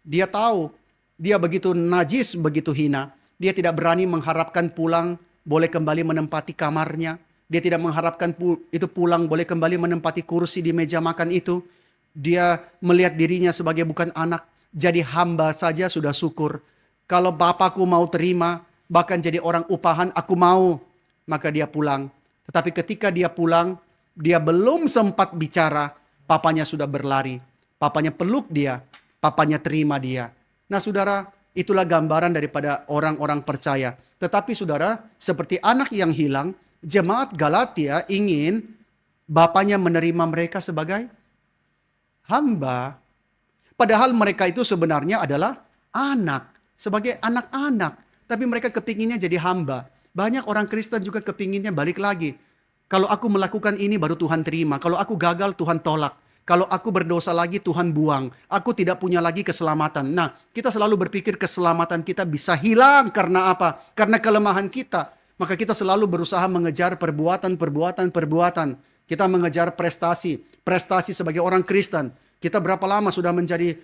Speaker 1: Dia tahu dia begitu najis, begitu hina. Dia tidak berani mengharapkan pulang boleh kembali menempati kamarnya. Dia tidak mengharapkan itu pulang boleh kembali menempati kursi di meja makan itu. Dia melihat dirinya sebagai bukan anak. Jadi hamba saja sudah syukur. Kalau Bapakku mau terima, bahkan jadi orang upahan, aku mau. Maka dia pulang. Tetapi ketika dia pulang, dia belum sempat bicara, papanya sudah berlari. Papanya peluk dia, papanya terima dia. Nah saudara, itulah gambaran daripada orang-orang percaya. Tetapi saudara, seperti anak yang hilang, jemaat Galatia ingin bapanya menerima mereka sebagai hamba. Padahal mereka itu sebenarnya adalah anak, sebagai anak-anak. Tapi mereka kepinginnya jadi hamba. Banyak orang Kristen juga kepinginnya balik lagi. Kalau aku melakukan ini baru Tuhan terima. Kalau aku gagal Tuhan tolak. Kalau aku berdosa lagi Tuhan buang. Aku tidak punya lagi keselamatan. Nah, kita selalu berpikir keselamatan kita bisa hilang karena apa? Karena kelemahan kita. Maka kita selalu berusaha mengejar perbuatan. Kita mengejar prestasi. Prestasi sebagai orang Kristen. Kita berapa lama sudah menjadi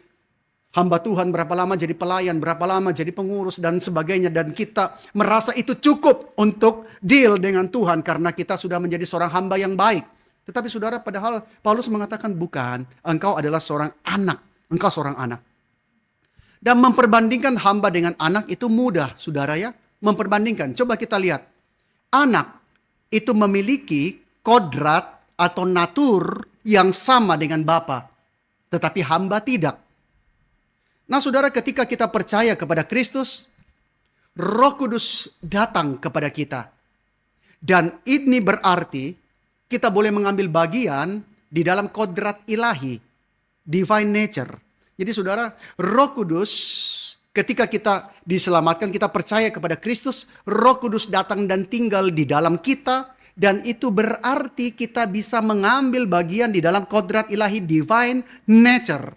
Speaker 1: hamba Tuhan, berapa lama jadi pelayan, berapa lama jadi pengurus dan sebagainya. Dan kita merasa itu cukup untuk deal dengan Tuhan karena kita sudah menjadi seorang hamba yang baik. Tetapi saudara, padahal Paulus mengatakan bukan, engkau adalah seorang anak. Engkau seorang anak. Dan memperbandingkan hamba dengan anak itu mudah, saudara ya. Memperbandingkan, coba kita lihat. Anak itu memiliki kodrat atau natur yang sama dengan Bapa. Tetapi hamba tidak. Nah saudara, ketika kita percaya kepada Kristus, Roh Kudus datang kepada kita. Dan ini berarti kita boleh mengambil bagian di dalam kodrat ilahi, divine nature. Jadi saudara, Roh Kudus ketika kita diselamatkan, kita percaya kepada Kristus, Roh Kudus datang dan tinggal di dalam kita. Dan itu berarti kita bisa mengambil bagian di dalam kodrat ilahi, divine nature.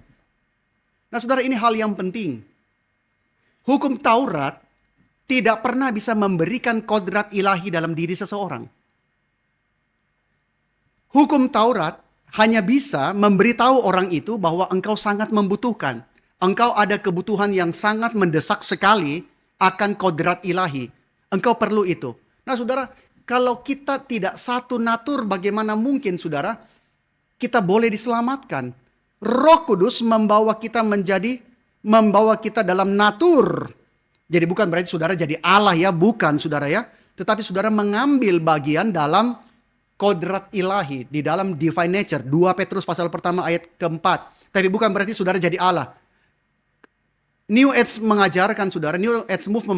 Speaker 1: Nah saudara, ini hal yang penting. Hukum Taurat tidak pernah bisa memberikan kodrat ilahi dalam diri seseorang. Hukum Taurat hanya bisa memberitahu orang itu bahwa engkau sangat membutuhkan. Engkau ada kebutuhan yang sangat mendesak sekali akan kodrat ilahi. Engkau perlu itu. Nah saudara, kalau kita tidak satu natur, bagaimana mungkin saudara kita boleh diselamatkan? Roh Kudus membawa kita dalam natur. Jadi bukan berarti saudara jadi Allah ya, bukan saudara ya. Tetapi saudara mengambil bagian dalam kodrat ilahi, di dalam divine nature. 2 Petrus pasal pertama ayat keempat. Tapi bukan berarti saudara jadi Allah. New Age mengajarkan saudara, New Age Move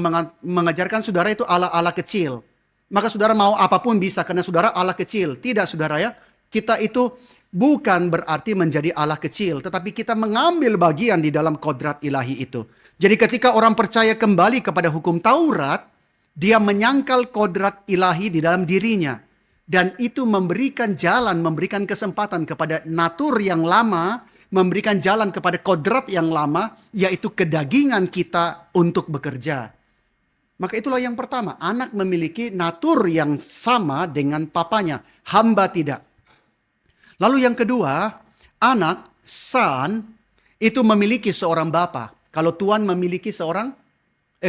Speaker 1: mengajarkan saudara itu Allah-Allah kecil. Maka saudara mau apapun bisa karena saudara Allah kecil. Tidak saudara ya. Kita itu bukan berarti menjadi Allah kecil. Tetapi kita mengambil bagian di dalam kodrat ilahi itu. Jadi ketika orang percaya kembali kepada hukum Taurat, dia menyangkal kodrat ilahi di dalam dirinya. Dan itu memberikan jalan, memberikan kesempatan kepada natur yang lama, memberikan jalan kepada kodrat yang lama, yaitu kedagingan kita untuk bekerja. Maka itulah yang pertama, anak memiliki natur yang sama dengan papanya, hamba tidak. Lalu yang kedua, anak, son, itu memiliki seorang bapa. Kalau tuan memiliki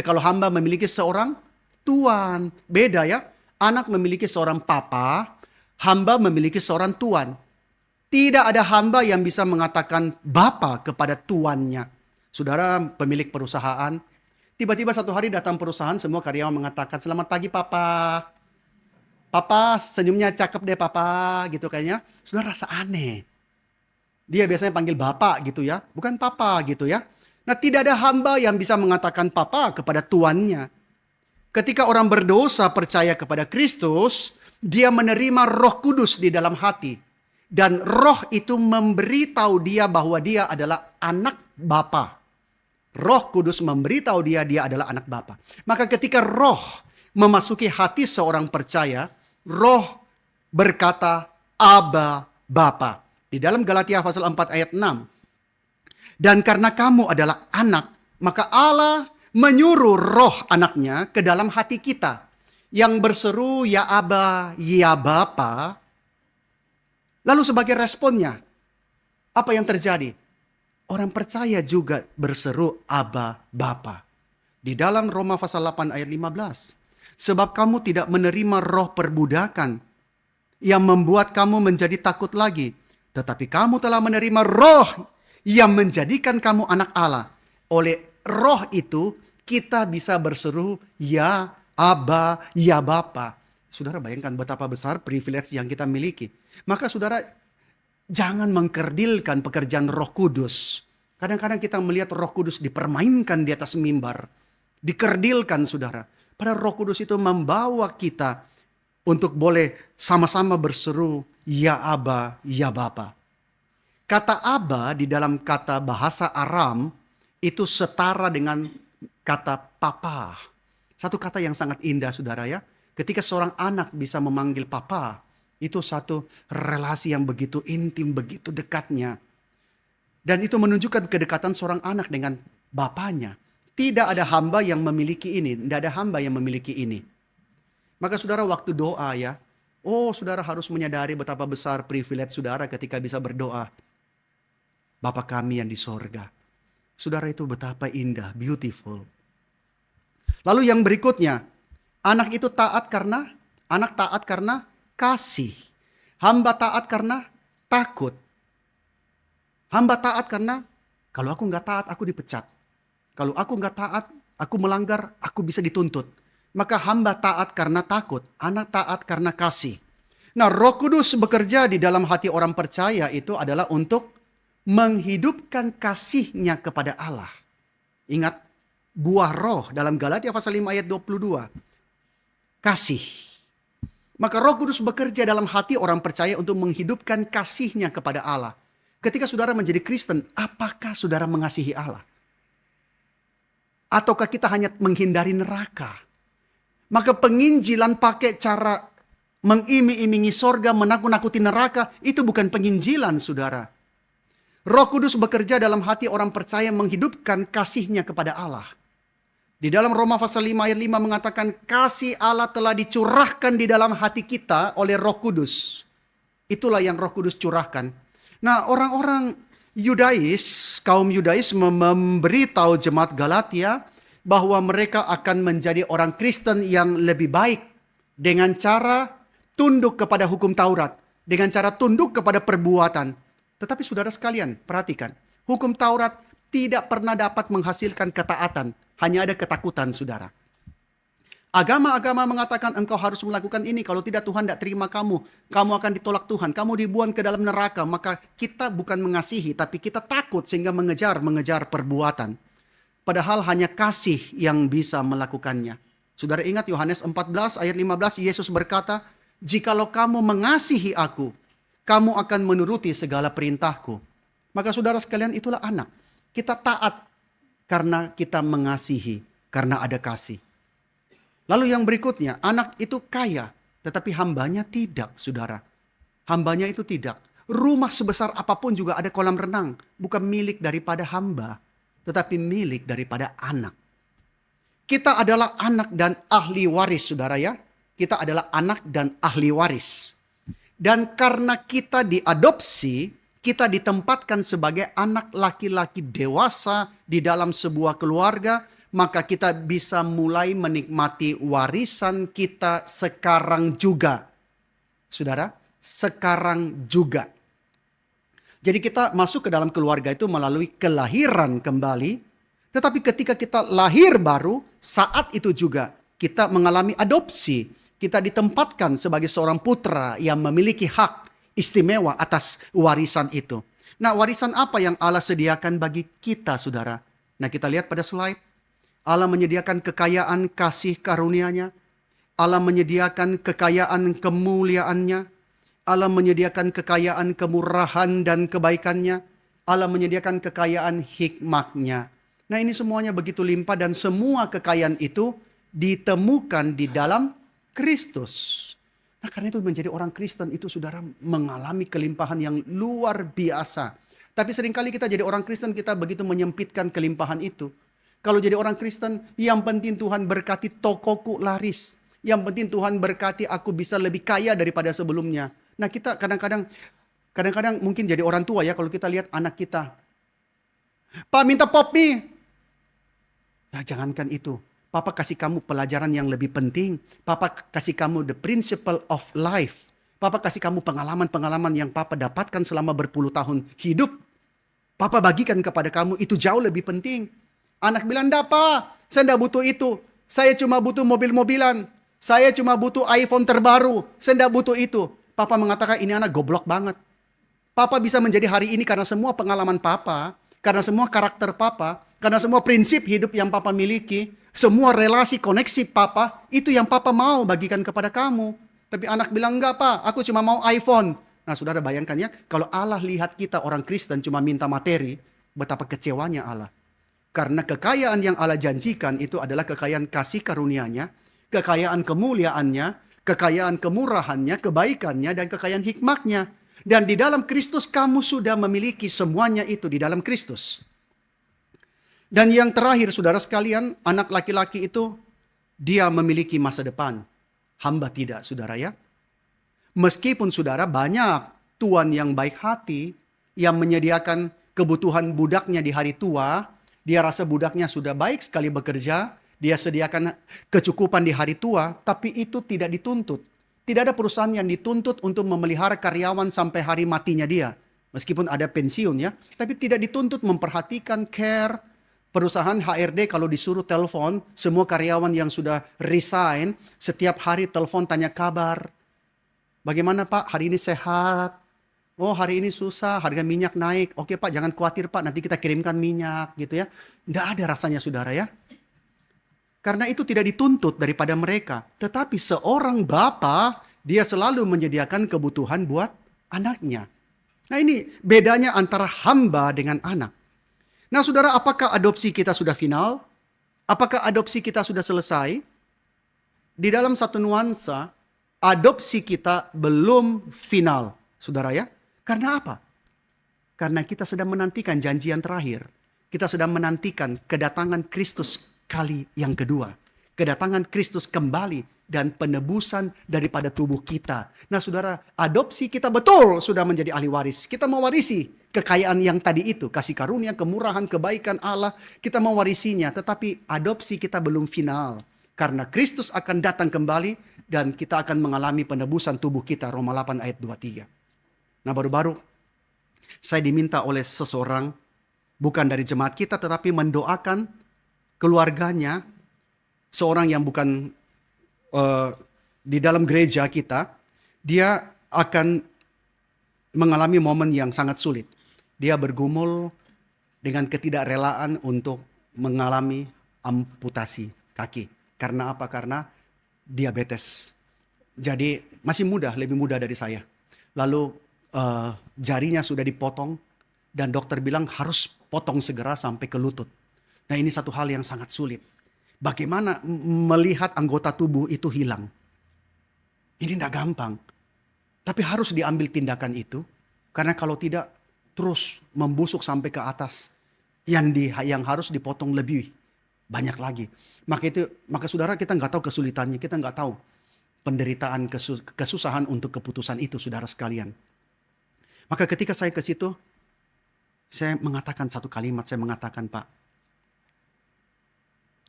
Speaker 1: kalau hamba memiliki seorang tuan. Beda ya, anak memiliki seorang papa, hamba memiliki seorang tuan. Tidak ada hamba yang bisa mengatakan Bapa kepada tuannya. Saudara pemilik perusahaan, tiba-tiba satu hari datang perusahaan, semua karyawan mengatakan, "Selamat pagi Papa. Papa senyumnya cakep deh Papa," gitu kayaknya. Saudara rasa aneh. Dia biasanya panggil Bapak gitu ya, bukan Papa gitu ya. Nah, tidak ada hamba yang bisa mengatakan Papa kepada tuannya. Ketika orang berdosa percaya kepada Kristus, dia menerima Roh Kudus di dalam hati. Dan roh itu memberitahu dia bahwa dia adalah anak Bapa. Roh Kudus memberitahu dia adalah anak Bapa. Maka ketika roh memasuki hati seorang percaya, roh berkata, Aba Bapa. Di dalam Galatia pasal 4 ayat 6. Dan karena kamu adalah anak, maka Allah menyuruh roh anaknya ke dalam hati kita. Yang berseru, ya Aba, ya Bapa. Lalu sebagai responnya, apa yang terjadi? Orang percaya juga berseru Aba Bapa. Di dalam Roma pasal 8 ayat 15. Sebab kamu tidak menerima roh perbudakan yang membuat kamu menjadi takut lagi. Tetapi kamu telah menerima roh yang menjadikan kamu anak Allah. Oleh roh itu kita bisa berseru ya Aba, ya Bapa. Saudara bayangkan betapa besar privilege yang kita miliki. Maka saudara jangan mengkerdilkan pekerjaan Roh Kudus. Kadang-kadang kita melihat Roh Kudus dipermainkan di atas mimbar. Dikerdilkan saudara. Padahal Roh Kudus itu membawa kita untuk boleh sama-sama berseru ya Aba, ya Bapa. Kata Aba di dalam kata bahasa Aram itu setara dengan kata Papa. Satu kata yang sangat indah saudara ya. Ketika seorang anak bisa memanggil Papa, itu satu relasi yang begitu intim, begitu dekatnya. Dan itu menunjukkan kedekatan seorang anak dengan bapaknya. Tidak ada hamba yang memiliki ini, tidak ada hamba yang memiliki ini. Maka saudara waktu doa ya, saudara harus menyadari betapa besar privilege saudara ketika bisa berdoa. Bapa kami yang di sorga. Saudara itu betapa indah, beautiful. Lalu yang berikutnya, anak taat karena kasih. Hamba taat karena takut. Hamba taat karena kalau aku nggak taat aku dipecat. Kalau aku nggak taat, aku melanggar, aku bisa dituntut. Maka hamba taat karena takut. Anak taat karena kasih. Nah, Roh Kudus bekerja di dalam hati orang percaya itu adalah untuk menghidupkan kasihnya kepada Allah. Ingat, buah roh dalam Galatia pasal 5 ayat 22. Kasih. Maka Roh Kudus bekerja dalam hati orang percaya untuk menghidupkan kasihnya kepada Allah. Ketika saudara menjadi Kristen, apakah saudara mengasihi Allah? Ataukah kita hanya menghindari neraka? Maka penginjilan pakai cara mengiming-imingi sorga, menakut-nakuti neraka, itu bukan penginjilan saudara. Roh Kudus bekerja dalam hati orang percaya menghidupkan kasihnya kepada Allah. Di dalam Roma pasal 5 ayat 5 mengatakan kasih Allah telah dicurahkan di dalam hati kita oleh Roh Kudus. Itulah yang Roh Kudus curahkan. Nah, orang-orang Yudais, kaum Yudais memberitahu jemaat Galatia bahwa mereka akan menjadi orang Kristen yang lebih baik dengan cara tunduk kepada hukum Taurat, dengan cara tunduk kepada perbuatan. Tetapi saudara sekalian, perhatikan, hukum Taurat tidak pernah dapat menghasilkan ketaatan, hanya ada ketakutan saudara. Agama-agama mengatakan engkau harus melakukan ini, kalau tidak Tuhan tidak terima kamu. Kamu akan ditolak Tuhan, kamu dibuang ke dalam neraka. Maka kita bukan mengasihi, tapi kita takut sehingga mengejar perbuatan. Padahal hanya kasih yang bisa melakukannya. Saudara ingat Yohanes 14 ayat 15, Yesus berkata, jikalau kamu mengasihi aku, kamu akan menuruti segala perintahku. Maka saudara sekalian itulah anak. Kita taat karena kita mengasihi, karena ada kasih. Lalu yang berikutnya, anak itu kaya, tetapi hambanya tidak, saudara. Hambanya itu tidak. Rumah sebesar apapun juga ada kolam renang. Bukan milik daripada hamba, tetapi milik daripada anak. Kita adalah anak dan ahli waris, saudara ya. Kita adalah anak dan ahli waris. Dan karena kita diadopsi, kita ditempatkan sebagai anak laki-laki dewasa di dalam sebuah keluarga, maka kita bisa mulai menikmati warisan kita sekarang juga. Saudara, sekarang juga. Jadi kita masuk ke dalam keluarga itu melalui kelahiran kembali. Tetapi ketika kita lahir baru, saat itu juga kita mengalami adopsi. Kita ditempatkan sebagai seorang putra yang memiliki hak istimewa atas warisan itu. Nah, warisan apa yang Allah sediakan bagi kita, saudara? Nah, kita lihat pada slide. Allah menyediakan kekayaan kasih karunia-Nya. Allah menyediakan kekayaan kemuliaan-Nya. Allah menyediakan kekayaan kemurahan dan kebaikan-Nya. Allah menyediakan kekayaan hikmat-Nya. Nah, ini semuanya begitu limpah dan semua kekayaan itu ditemukan di dalam Kristus. Nah, karena itu menjadi orang Kristen itu saudara mengalami kelimpahan yang luar biasa. Tapi seringkali kita jadi orang Kristen, kita begitu menyempitkan kelimpahan itu. Kalau jadi orang Kristen, yang penting Tuhan berkati tokoku laris. Yang penting Tuhan berkati aku bisa lebih kaya daripada sebelumnya. Nah, kita kadang-kadang mungkin jadi orang tua ya, kalau kita lihat anak kita. Pak, minta pop nih. Ya, jangankan itu. Papa kasih kamu pelajaran yang lebih penting. Papa kasih kamu the principle of life. Papa kasih kamu pengalaman-pengalaman yang Papa dapatkan selama berpuluh tahun hidup. Papa bagikan kepada kamu, itu jauh lebih penting. Anak bilang, enggak Pak, saya enggak butuh itu. Saya cuma butuh mobil-mobilan. Saya cuma butuh iPhone terbaru. Saya enggak butuh itu. Papa mengatakan, ini anak goblok banget. Papa bisa menjadi hari ini karena semua pengalaman Papa, karena semua karakter Papa, karena semua prinsip hidup yang Papa miliki, semua relasi koneksi Papa, itu yang Papa mau bagikan kepada kamu. Tapi anak bilang, enggak Pak, aku cuma mau iPhone. Nah, saudara bayangkan ya, kalau Allah lihat kita orang Kristen cuma minta materi, betapa kecewanya Allah. Karena kekayaan yang Allah janjikan itu adalah kekayaan kasih karunia-Nya, kekayaan kemuliaan-Nya, kekayaan kemurahan-Nya, kebaikan-Nya, dan kekayaan hikmat-Nya. Dan di dalam Kristus kamu sudah memiliki semuanya itu di dalam Kristus. Dan yang terakhir saudara sekalian, anak laki-laki itu dia memiliki masa depan. Hamba tidak, saudara ya. Meskipun saudara banyak tuan yang baik hati yang menyediakan kebutuhan budaknya di hari tua, dia rasa budaknya sudah baik sekali bekerja, dia sediakan kecukupan di hari tua, tapi itu tidak dituntut. Tidak ada perusahaan yang dituntut untuk memelihara karyawan sampai hari matinya dia. Meskipun ada pensiun ya, tapi tidak dituntut memperhatikan care. Perusahaan HRD kalau disuruh telepon, semua karyawan yang sudah resign, setiap hari telepon tanya kabar. Bagaimana Pak, hari ini sehat? Oh, hari ini susah, harga minyak naik. Oke Pak, jangan khawatir Pak, nanti kita kirimkan minyak gitu ya. Tidak ada rasanya saudara ya. Karena itu tidak dituntut daripada mereka. Tetapi seorang bapa, dia selalu menyediakan kebutuhan buat anaknya. Nah, ini bedanya antara hamba dengan anak. Nah saudara, apakah adopsi kita sudah final? Apakah adopsi kita sudah selesai? Di dalam satu nuansa, adopsi kita belum final, saudara ya. Karena apa? Karena kita sedang menantikan janji yang terakhir. Kita sedang menantikan kedatangan Kristus kali yang kedua. Kedatangan Kristus kembali dan penebusan daripada tubuh kita. Nah saudara, adopsi kita betul sudah menjadi ahli waris. Kita mewarisi kekayaan yang tadi itu. Kasih karunia, kemurahan, kebaikan Allah. Kita mewarisinya. Tetapi adopsi kita belum final. Karena Kristus akan datang kembali dan kita akan mengalami penebusan tubuh kita. Roma 8 ayat 23. Nah baru-baru saya diminta oleh seseorang, bukan dari jemaat kita, tetapi mendoakan keluarganya, seorang yang bukan di dalam gereja kita, dia akan mengalami momen yang sangat sulit. Dia bergumul dengan ketidakrelaan untuk mengalami amputasi kaki. Karena apa? Karena diabetes. Jadi masih muda, lebih muda dari saya. Lalu jarinya sudah dipotong dan dokter bilang harus potong segera sampai ke lutut. Nah ini satu hal yang sangat sulit. Bagaimana melihat anggota tubuh itu hilang? Ini tidak gampang. Tapi harus diambil tindakan itu. Karena kalau tidak terus membusuk sampai ke atas. Yang harus dipotong lebih banyak lagi. Maka saudara kita nggak tahu kesulitannya. Kita nggak tahu penderitaan kesusahan untuk keputusan itu saudara sekalian. Maka ketika saya ke situ, saya mengatakan satu kalimat, saya mengatakan Pak,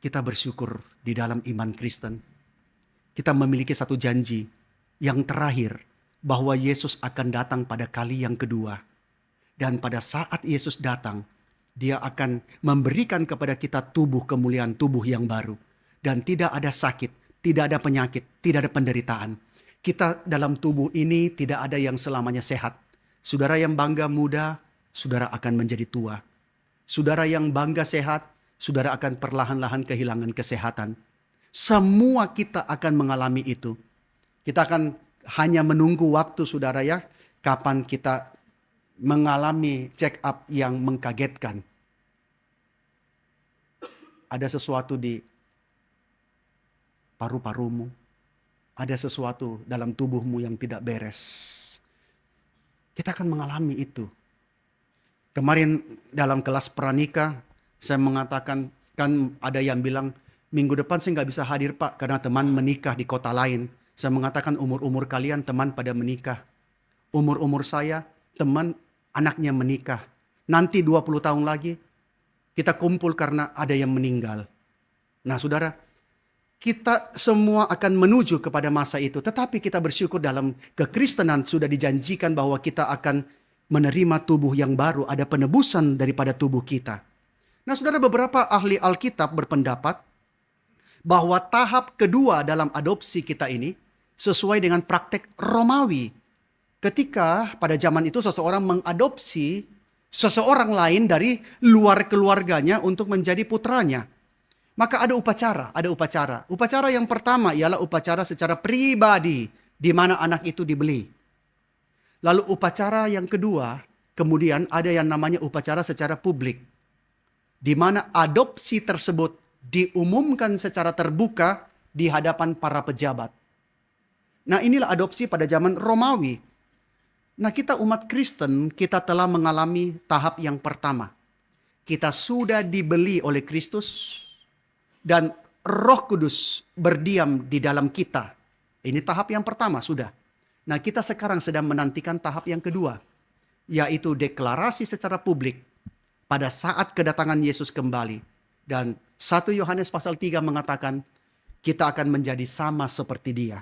Speaker 1: kita bersyukur di dalam iman Kristen. Kita memiliki satu janji yang terakhir, bahwa Yesus akan datang pada kali yang kedua. Dan pada saat Yesus datang, dia akan memberikan kepada kita tubuh kemuliaan, tubuh yang baru. Dan tidak ada sakit, tidak ada penyakit, tidak ada penderitaan. Kita dalam tubuh ini tidak ada yang selamanya sehat. Saudara yang bangga muda, saudara akan menjadi tua. Saudara yang bangga sehat, saudara akan perlahan-lahan kehilangan kesehatan. Semua kita akan mengalami itu. Kita akan hanya menunggu waktu, saudara ya, kapan kita mengalami check up yang mengkagetkan. Ada sesuatu di paru-parumu, ada sesuatu dalam tubuhmu yang tidak beres. Kita akan mengalami itu. Kemarin dalam kelas pranikah, saya mengatakan, kan ada yang bilang, minggu depan saya nggak bisa hadir Pak, karena teman menikah di kota lain. Saya mengatakan umur-umur kalian teman pada menikah. Umur-umur saya teman anaknya menikah. Nanti 20 tahun lagi kita kumpul karena ada yang meninggal. Nah saudara, kita semua akan menuju kepada masa itu. Tetapi kita bersyukur dalam kekristenan sudah dijanjikan bahwa kita akan menerima tubuh yang baru. Ada penebusan daripada tubuh kita. Nah saudara, beberapa ahli Alkitab berpendapat bahwa tahap kedua dalam adopsi kita ini sesuai dengan praktek Romawi. Ketika pada zaman itu seseorang mengadopsi seseorang lain dari luar keluarganya untuk menjadi putranya. Maka ada upacara, Upacara yang pertama ialah upacara secara pribadi, di mana anak itu dibeli. Lalu upacara yang kedua, kemudian ada yang namanya upacara secara publik, di mana adopsi tersebut diumumkan secara terbuka di hadapan para pejabat. Nah inilah adopsi pada zaman Romawi. Nah kita umat Kristen, kita telah mengalami tahap yang pertama. Kita sudah dibeli oleh Kristus dan Roh Kudus berdiam di dalam kita. Ini tahap yang pertama sudah. Nah kita sekarang sedang menantikan tahap yang kedua, yaitu deklarasi secara publik pada saat kedatangan Yesus kembali. Dan 1 Yohanes pasal 3 mengatakan kita akan menjadi sama seperti Dia.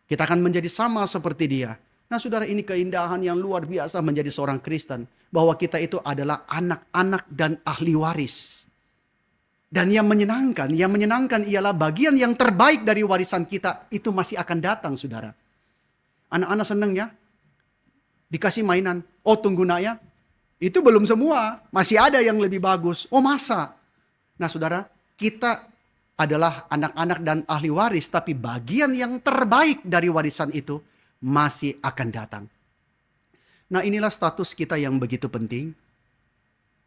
Speaker 1: Kita akan menjadi sama seperti Dia. Nah saudara, ini keindahan yang luar biasa menjadi seorang Kristen. Bahwa kita itu adalah anak-anak dan ahli waris. Dan yang menyenangkan ialah bagian yang terbaik dari warisan kita itu masih akan datang saudara. Anak-anak senang ya, dikasih mainan. Oh tunggu nak ya, itu belum semua. Masih ada yang lebih bagus. Oh masa? Nah saudara, kita adalah anak-anak dan ahli waris. Tapi bagian yang terbaik dari warisan itu masih akan datang. Nah inilah status kita yang begitu penting.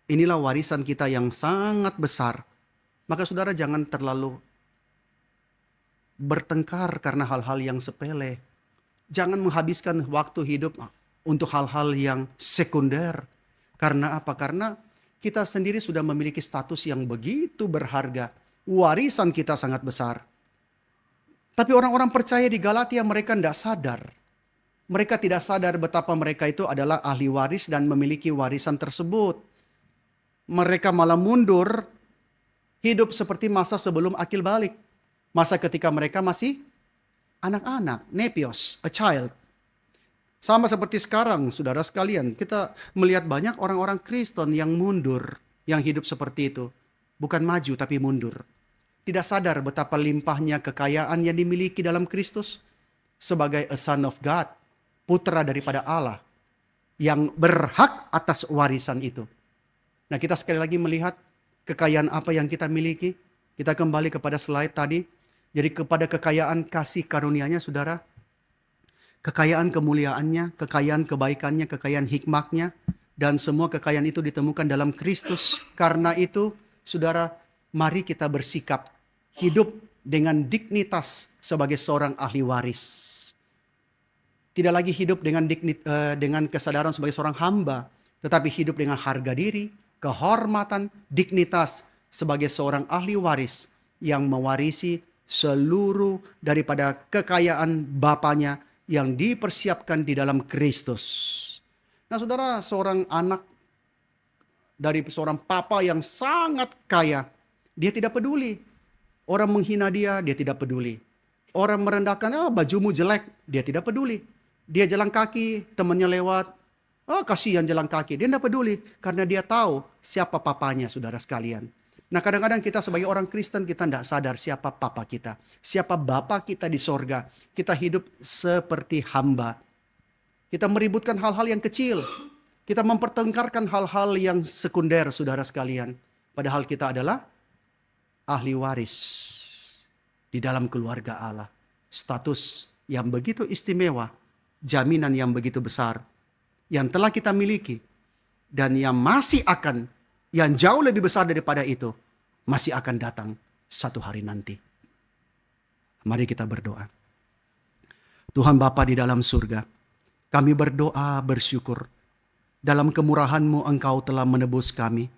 Speaker 1: Inilah warisan kita yang sangat besar. Maka saudara jangan terlalu bertengkar karena hal-hal yang sepele. Jangan menghabiskan waktu hidup untuk hal-hal yang sekunder. Karena apa? Karena kita sendiri sudah memiliki status yang begitu berharga. Warisan kita sangat besar. Tapi orang-orang percaya di Galatia mereka tidak sadar. Mereka tidak sadar betapa mereka itu adalah ahli waris dan memiliki warisan tersebut. Mereka malah mundur, hidup seperti masa sebelum akil balik. Masa ketika mereka masih anak-anak, nepios, a child. Sama seperti sekarang, saudara sekalian, kita melihat banyak orang-orang Kristen yang mundur, yang hidup seperti itu. Bukan maju tapi mundur. Tidak sadar betapa limpahnya kekayaan yang dimiliki dalam Kristus sebagai a son of God, putra daripada Allah, yang berhak atas warisan itu. Nah kita sekali lagi melihat kekayaan apa yang kita miliki. Kita kembali kepada slide tadi. Jadi kepada kekayaan kasih karunia-Nya saudara. Kekayaan kemuliaannya, kekayaan kebaikannya, kekayaan hikmatnya. Dan semua kekayaan itu ditemukan dalam Kristus. Karena itu saudara, mari kita bersikap hidup dengan dignitas sebagai seorang ahli waris. Tidak lagi hidup dengan kesadaran sebagai seorang hamba. Tetapi hidup dengan harga diri, kehormatan, dignitas sebagai seorang ahli waris yang mewarisi seluruh daripada kekayaan Bapanya yang dipersiapkan di dalam Kristus. Nah saudara, seorang anak dari seorang papa yang sangat kaya, dia tidak peduli. Orang menghina dia tidak peduli. Orang merendahkan, bajumu jelek, dia tidak peduli. Dia jalan kaki, temannya lewat, Oh, kasihan jalan kaki. Dia tidak peduli karena dia tahu siapa papanya, saudara sekalian. Nah, kadang-kadang kita sebagai orang Kristen, kita tidak sadar siapa papa kita. Siapa bapa kita di sorga. Kita hidup seperti hamba. Kita meributkan hal-hal yang kecil. Kita mempertengkarkan hal-hal yang sekunder, saudara sekalian. Padahal kita adalah ahli waris di dalam keluarga Allah. Status yang begitu istimewa, jaminan yang begitu besar, yang telah kita miliki, dan yang masih akan, yang jauh lebih besar daripada itu, masih akan datang satu hari nanti. Mari kita berdoa. Tuhan Bapa di dalam surga, kami berdoa bersyukur. Dalam kemurahan-Mu Engkau telah menebus kami.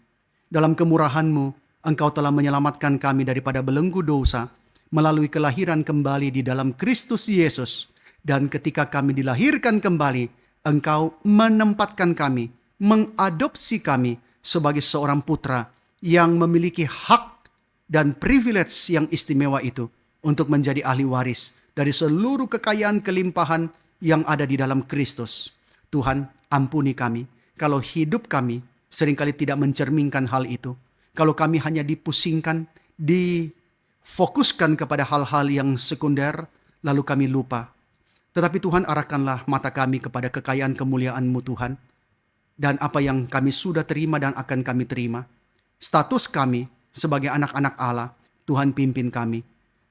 Speaker 1: Dalam kemurahan-Mu Engkau telah menyelamatkan kami daripada belenggu dosa melalui kelahiran kembali di dalam Kristus Yesus. Dan ketika kami dilahirkan kembali, Engkau menempatkan kami, mengadopsi kami sebagai seorang putra yang memiliki hak dan privilege yang istimewa itu untuk menjadi ahli waris dari seluruh kekayaan kelimpahan yang ada di dalam Kristus. Tuhan, ampuni kami kalau hidup kami seringkali tidak mencerminkan hal itu. Kalau kami hanya dipusingkan, difokuskan kepada hal-hal yang sekunder, lalu kami lupa. Tetapi Tuhan, arahkanlah mata kami kepada kekayaan kemuliaan-Mu Tuhan. Dan apa yang kami sudah terima dan akan kami terima. Status kami sebagai anak-anak Allah, Tuhan pimpin kami.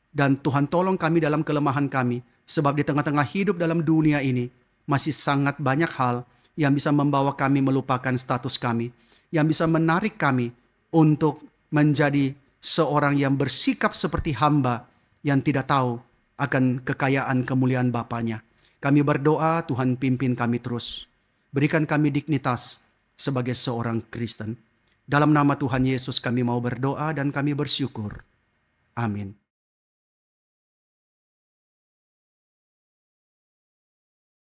Speaker 1: Dan Tuhan tolong kami dalam kelemahan kami. Sebab di tengah-tengah hidup dalam dunia ini, masih sangat banyak hal yang bisa membawa kami melupakan status kami. Yang bisa menarik kami untuk menjadi seorang yang bersikap seperti hamba yang tidak tahu akan kekayaan kemuliaan Bapanya. Kami berdoa, Tuhan pimpin kami terus. Berikan kami dignitas sebagai seorang Kristen. Dalam nama Tuhan Yesus kami mau berdoa dan kami bersyukur. Amin.